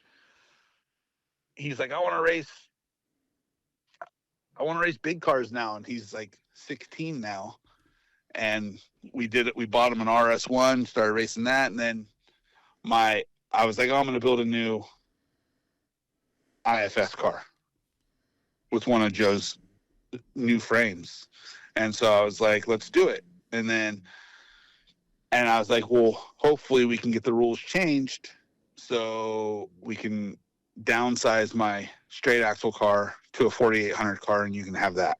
he's like, I want to race big cars now. And he's like 16 now. And we did it. We bought him an RS1, started racing that. And then I was like, oh, I'm going to build a new IFS car with one of Joe's new frames. And so I was like, let's do it. And I was like, well, hopefully we can get the rules changed so we can downsize my straight axle car to a 4800 car, and you can have that.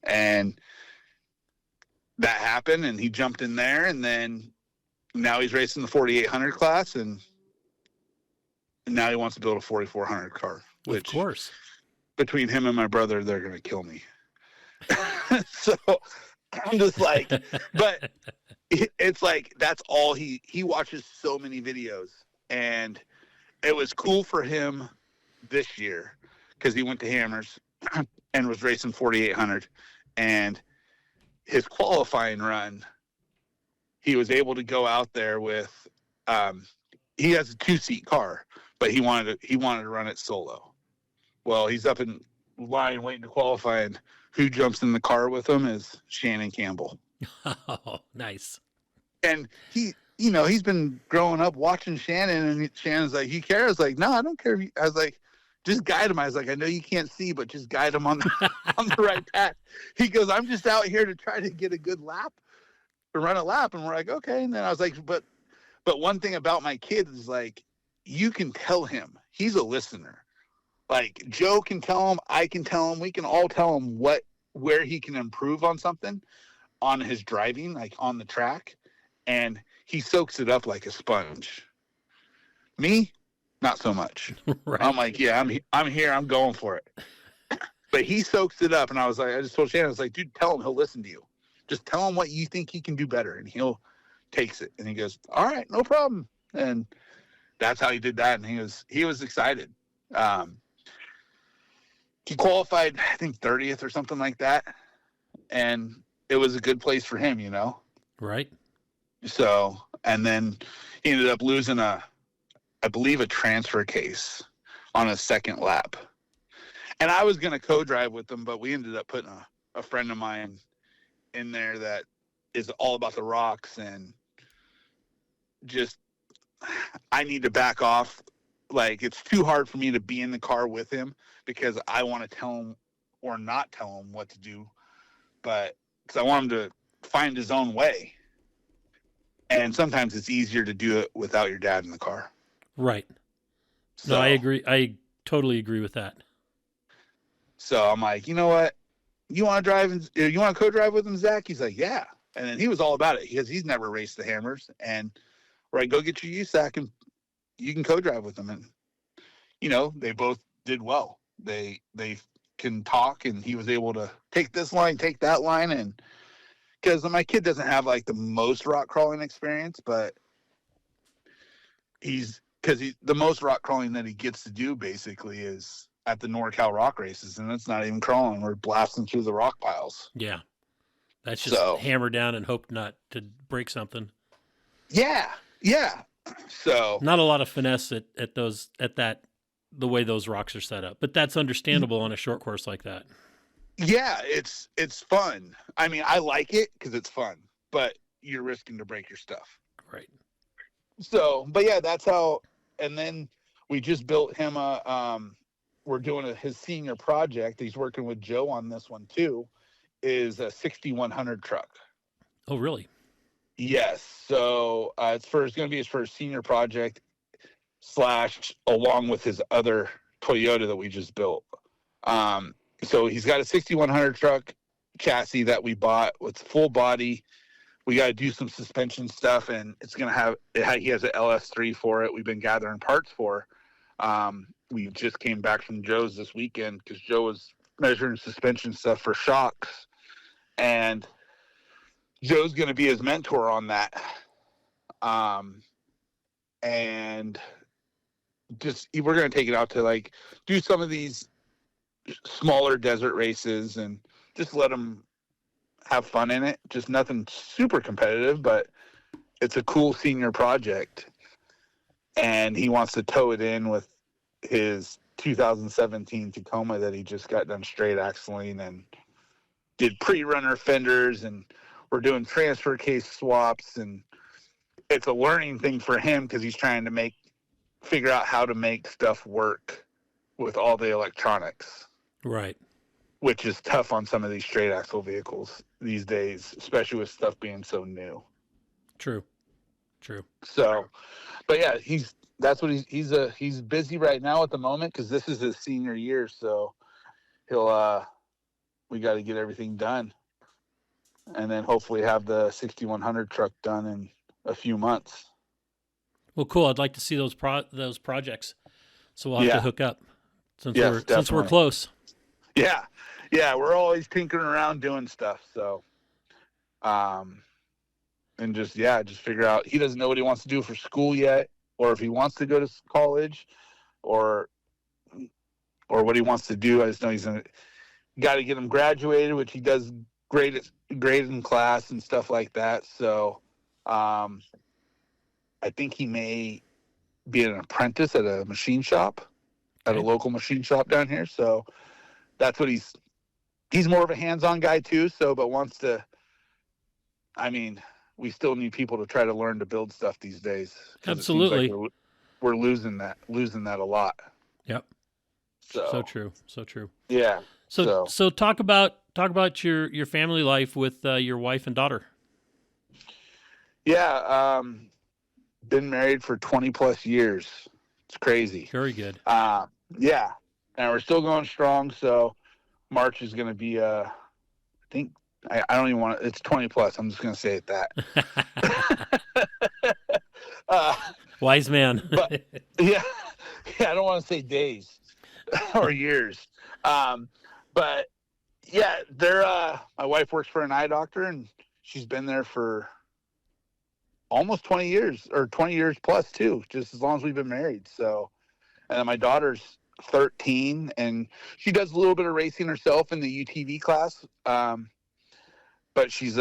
And that happened, and he jumped in there, and then now he's racing the 4800 class, and now he wants to build a 4400 car. Which, of course, between him and my brother, they're going to kill me. So I'm just like, but it's like, that's all he watches so many videos. And it was cool for him this year because he went to Hammers and was racing 4800, and his qualifying run, he was able to go out there with, he has a 2-seat car, but he wanted to run it solo. Well, he's up in line waiting to qualify, and who jumps in the car with him is Shannon Campbell. Oh, nice. And he's been growing up watching Shannon, and Shannon's like, he cares? Like, no, I don't care. I was like, just guide him. I was like, I know you can't see, but just guide him on the right path. He goes, I'm just out here to try to get a good lap, to run a lap. And we're like, okay. And then I was like, but one thing about my kids is like, you can tell him, he's a listener. Like Joe can tell him, I can tell him, we can all tell him where he can improve on something on his driving, like on the track. And he soaks it up like a sponge. Me, not so much. Right. I'm like, yeah, I'm here. I'm going for it. But he soaks it up. And I was like, I just told Shannon, I was like, dude, tell him, he'll listen to you. Just tell him what you think he can do better. And he'll takes it. And he goes, all right, no problem. And that's how he did that. And he was excited. He qualified, I think 30th or something like that. And it was a good place for him, Right. So, and then he ended up losing I believe a transfer case on a second lap. And I was going to co-drive with them, but we ended up putting a friend of mine in there that is all about the rocks, and just, I need to back off. Like, it's too hard for me to be in the car with him because I want to tell him or not tell him what to do, but because I want him to find his own way. And sometimes it's easier to do it without your dad in the car. Right. So, No, I agree. I totally agree with that. So I'm like, you know what? You want to drive? You want to co-drive with him, Zach? He's like, yeah. And then he was all about it because he's never raced the Hammers. And we're like, go get your USAC and you can co-drive with them. And they both did well. They can talk, and he was able to take this line, take that line, and because my kid doesn't have like the most rock crawling experience, but the most rock crawling that he gets to do basically is at the NorCal rock races, and it's not even crawling. We're blasting through the rock piles. Yeah. That's just hammer down and hope not to break something. Yeah. Yeah. So not a lot of finesse at the way those rocks are set up, but that's understandable on a short course like that. Yeah, it's fun. I mean, I like it because it's fun, but you're risking to break your stuff. Right. So, but yeah, that's how. And then we just built him we're doing his senior project. He's working with Joe on this one too. Is a 6100 truck. Oh, really? Yes. So it's going to be his first senior project / along with his other Toyota that we just built. So he's got a 6100 truck chassis that we bought with full body. We got to do some suspension stuff, and it's going to have, he has an LS3 for it. We've been gathering parts for. We just came back from Joe's this weekend because Joe was measuring suspension stuff for shocks, and Joe's going to be his mentor on that. And just, we're going to take it out to like do some of these smaller desert races and just let him have fun in it. Just nothing super competitive, but it's a cool senior project. And he wants to tow it in with his 2017 Tacoma that he just got done straight axling and did pre-runner fenders, and we're doing transfer case swaps, and it's a learning thing for him because he's trying to figure out how to make stuff work with all the electronics. Right. Which is tough on some of these straight axle vehicles these days, especially with stuff being so new. True. So, but yeah, he's busy right now at the moment because this is his senior year. So we got to get everything done, and then hopefully have the 6100 truck done in a few months. Well, cool. I'd like to see those projects. So we'll have to hook up since we're close. Yeah. Yeah. We're always tinkering around doing stuff. So, and just figure out, he doesn't know what he wants to do for school yet, or if he wants to go to college or what he wants to do. I just know he's got to get him graduated, which he does great in class and stuff like that. So, I think he may be an apprentice at a machine shop, at a local machine shop down here. So that's what he's more of a hands-on guy too. So, but wants to, we still need people to try to learn to build stuff these days. Absolutely. Like we're losing that a lot. Yep. So true. Yeah. So talk about your family life with your wife and daughter. Yeah. Been married for 20 plus years. It's crazy. Very good. Yeah. And we're still going strong. So March is going to be, I think, I don't even want to, it's 20 plus. I'm just going to say it that. Wise man. But yeah, I don't want to say days or years. But yeah, my wife works for an eye doctor, and she's been there for almost 20 years, or 20 years plus too, just as long as we've been married. So, and then my daughter's 13, and she does a little bit of racing herself in the UTV class. But she's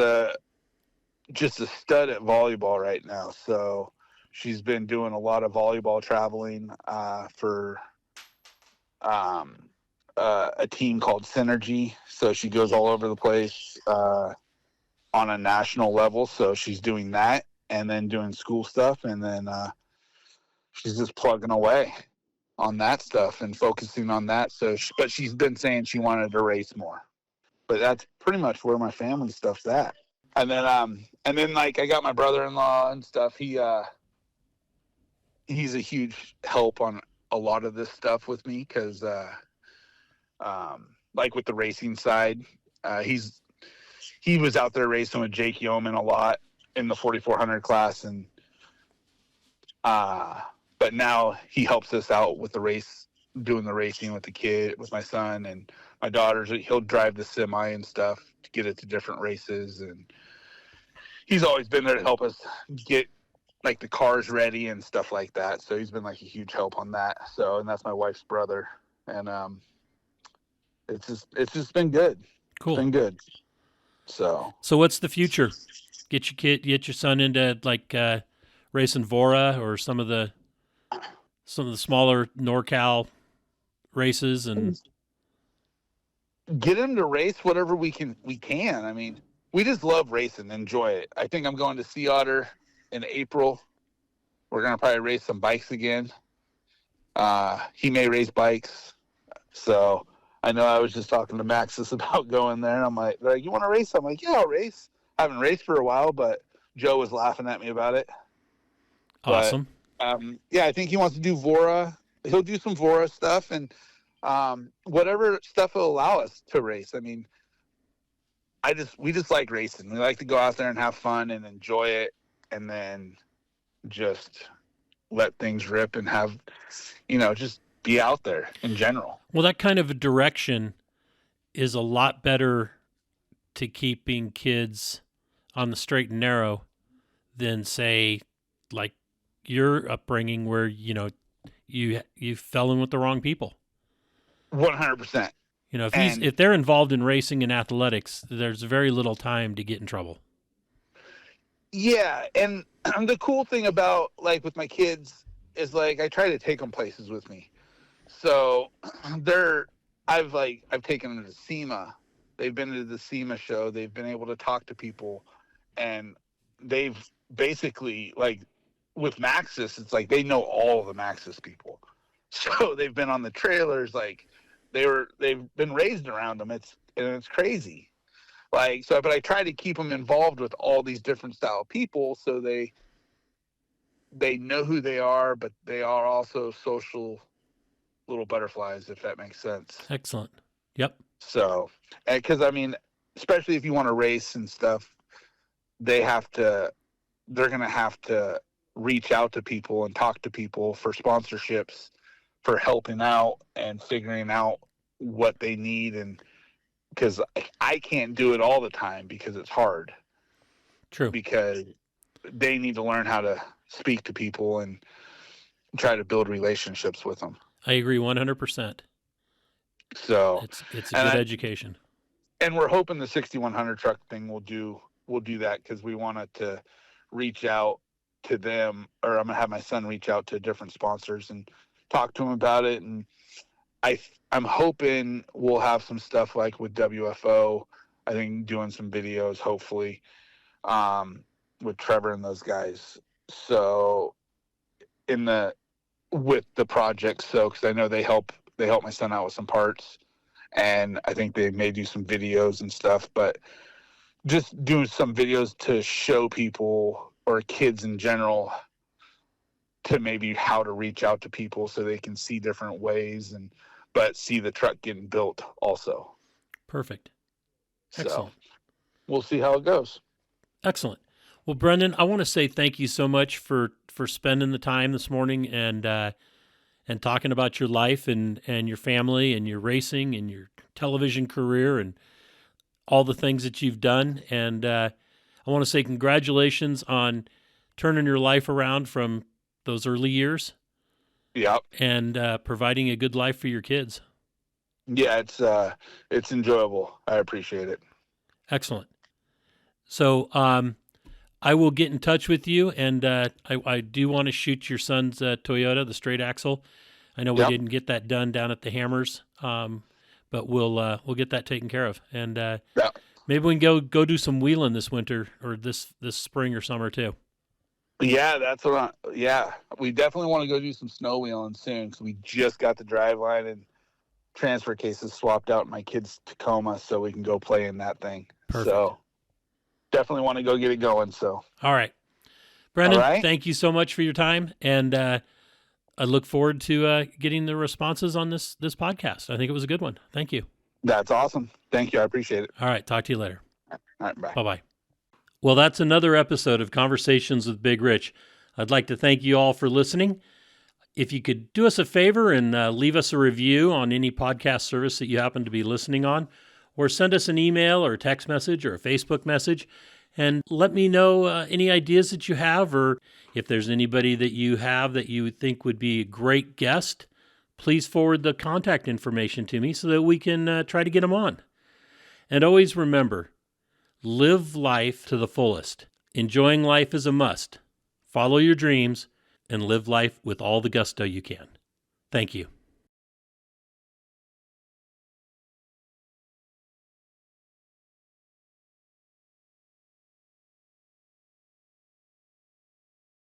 just a stud at volleyball right now. So she's been doing a lot of volleyball traveling for a team called Synergy. So she goes all over the place on a national level. So she's doing that and then doing school stuff. And then she's just plugging away on that stuff and focusing on that. But she's been saying she wanted to race more. But that's pretty much where my family stuff's at. And then like I got my brother-in-law and stuff. He's a huge help on a lot of this stuff with me because like with the racing side, he was out there racing with Jake Yeoman a lot in the 4400 class, and but now he helps us out with the race, doing the racing with my son and my daughters. He'll drive the semi and stuff to get it to different races, and he's always been there to help us get like the cars ready and stuff like that. So he's been like a huge help on that. So, and that's my wife's brother, and it's just been good. Cool. It's been good. So what's the future? Get your son into like racing Vora or some of the smaller NorCal races, and get him to race whatever we can. I mean, we just love racing, enjoy it. I think I'm going to Sea Otter in April. We're going to probably race some bikes again. He may race bikes. So I know I was just talking to Maxis about going there, and I'm like, you want to race? I'm like, yeah, I'll race. I haven't raced for a while, but Joe was laughing at me about it. Awesome. But, yeah, I think he wants to do Vora. He'll do some Vora stuff, and whatever stuff will allow us to race. I mean, we just like racing. We like to go out there and have fun and enjoy it, and then just let things rip and have, just be out there in general. Well, that kind of a direction is a lot better to keeping kids on the straight and narrow than, say, like your upbringing where, you fell in with the wrong people. 100%. If they're involved in racing and athletics, there's very little time to get in trouble. Yeah, and the cool thing about, like, with my kids is, like, I try to take them places with me. So I've taken them to SEMA. They've been to the SEMA show. They've been able to talk to people, and they've basically, like, with Maxxis, it's like they know all of the Maxxis people. So they've been on the trailers, like they've been raised around them. It's crazy. Like, so, but I try to keep them involved with all these different style people, so they know who they are, but they are also social little butterflies, if that makes sense. Excellent. Yep. So, because I mean, especially if you want to race and stuff, they're going to have to reach out to people and talk to people for sponsorships, for helping out and figuring out what they need. And because I can't do it all the time because it's hard. True. Because they need to learn how to speak to people and try to build relationships with them. I agree 100%. So it's a good education. And we're hoping the 6100 truck thing will do that, because we wanted to reach out to them, or I'm gonna have my son reach out to different sponsors and talk to them about it. And I'm hoping we'll have some stuff like with WFO. I think doing some videos, hopefully, with Trevor and those guys. So with the project, so because I know they help my son out with some parts, and I think they may do some videos and stuff. But just doing some videos to show people, or kids in general, to maybe how to reach out to people so they can see different ways, but see the truck getting built also. Perfect. Excellent. So we'll see how it goes. Excellent. Well, Brendon, I want to say thank you so much for spending the time this morning and talking about your life and your family and your racing and your television career and all the things that you've done. And I want to say congratulations on turning your life around from those early years. Yep. And providing a good life for your kids. Yeah, it's enjoyable. I appreciate it. Excellent. So I will get in touch with you, and I do want to shoot your son's Toyota, the straight axle. I know we didn't get that done down at the Hammers, but we'll get that taken care of. And maybe we can go do some wheeling this winter, or this spring or summer too. Yeah, we definitely want to go do some snow wheeling soon, because we just got the driveline and transfer cases swapped out in my kid's Tacoma, so we can go play in that thing. Perfect. So definitely want to go get it going. So all right, Brendon, thank you so much for your time, and I look forward to getting the responses on this podcast. I think it was a good one. Thank you. That's awesome. Thank you. I appreciate it. All right, talk to you later. All right, bye. Bye-bye. Well, that's another episode of Conversations with Big Rich. I'd like to thank you all for listening. If you could do us a favor and leave us a review on any podcast service that you happen to be listening on, or send us an email or a text message or a Facebook message, and let me know any ideas that you have, or if there's anybody that you have that you think would be a great guest, please forward the contact information to me so that we can try to get them on. And always remember, live life to the fullest. Enjoying life is a must. Follow your dreams and live life with all the gusto you can. Thank you.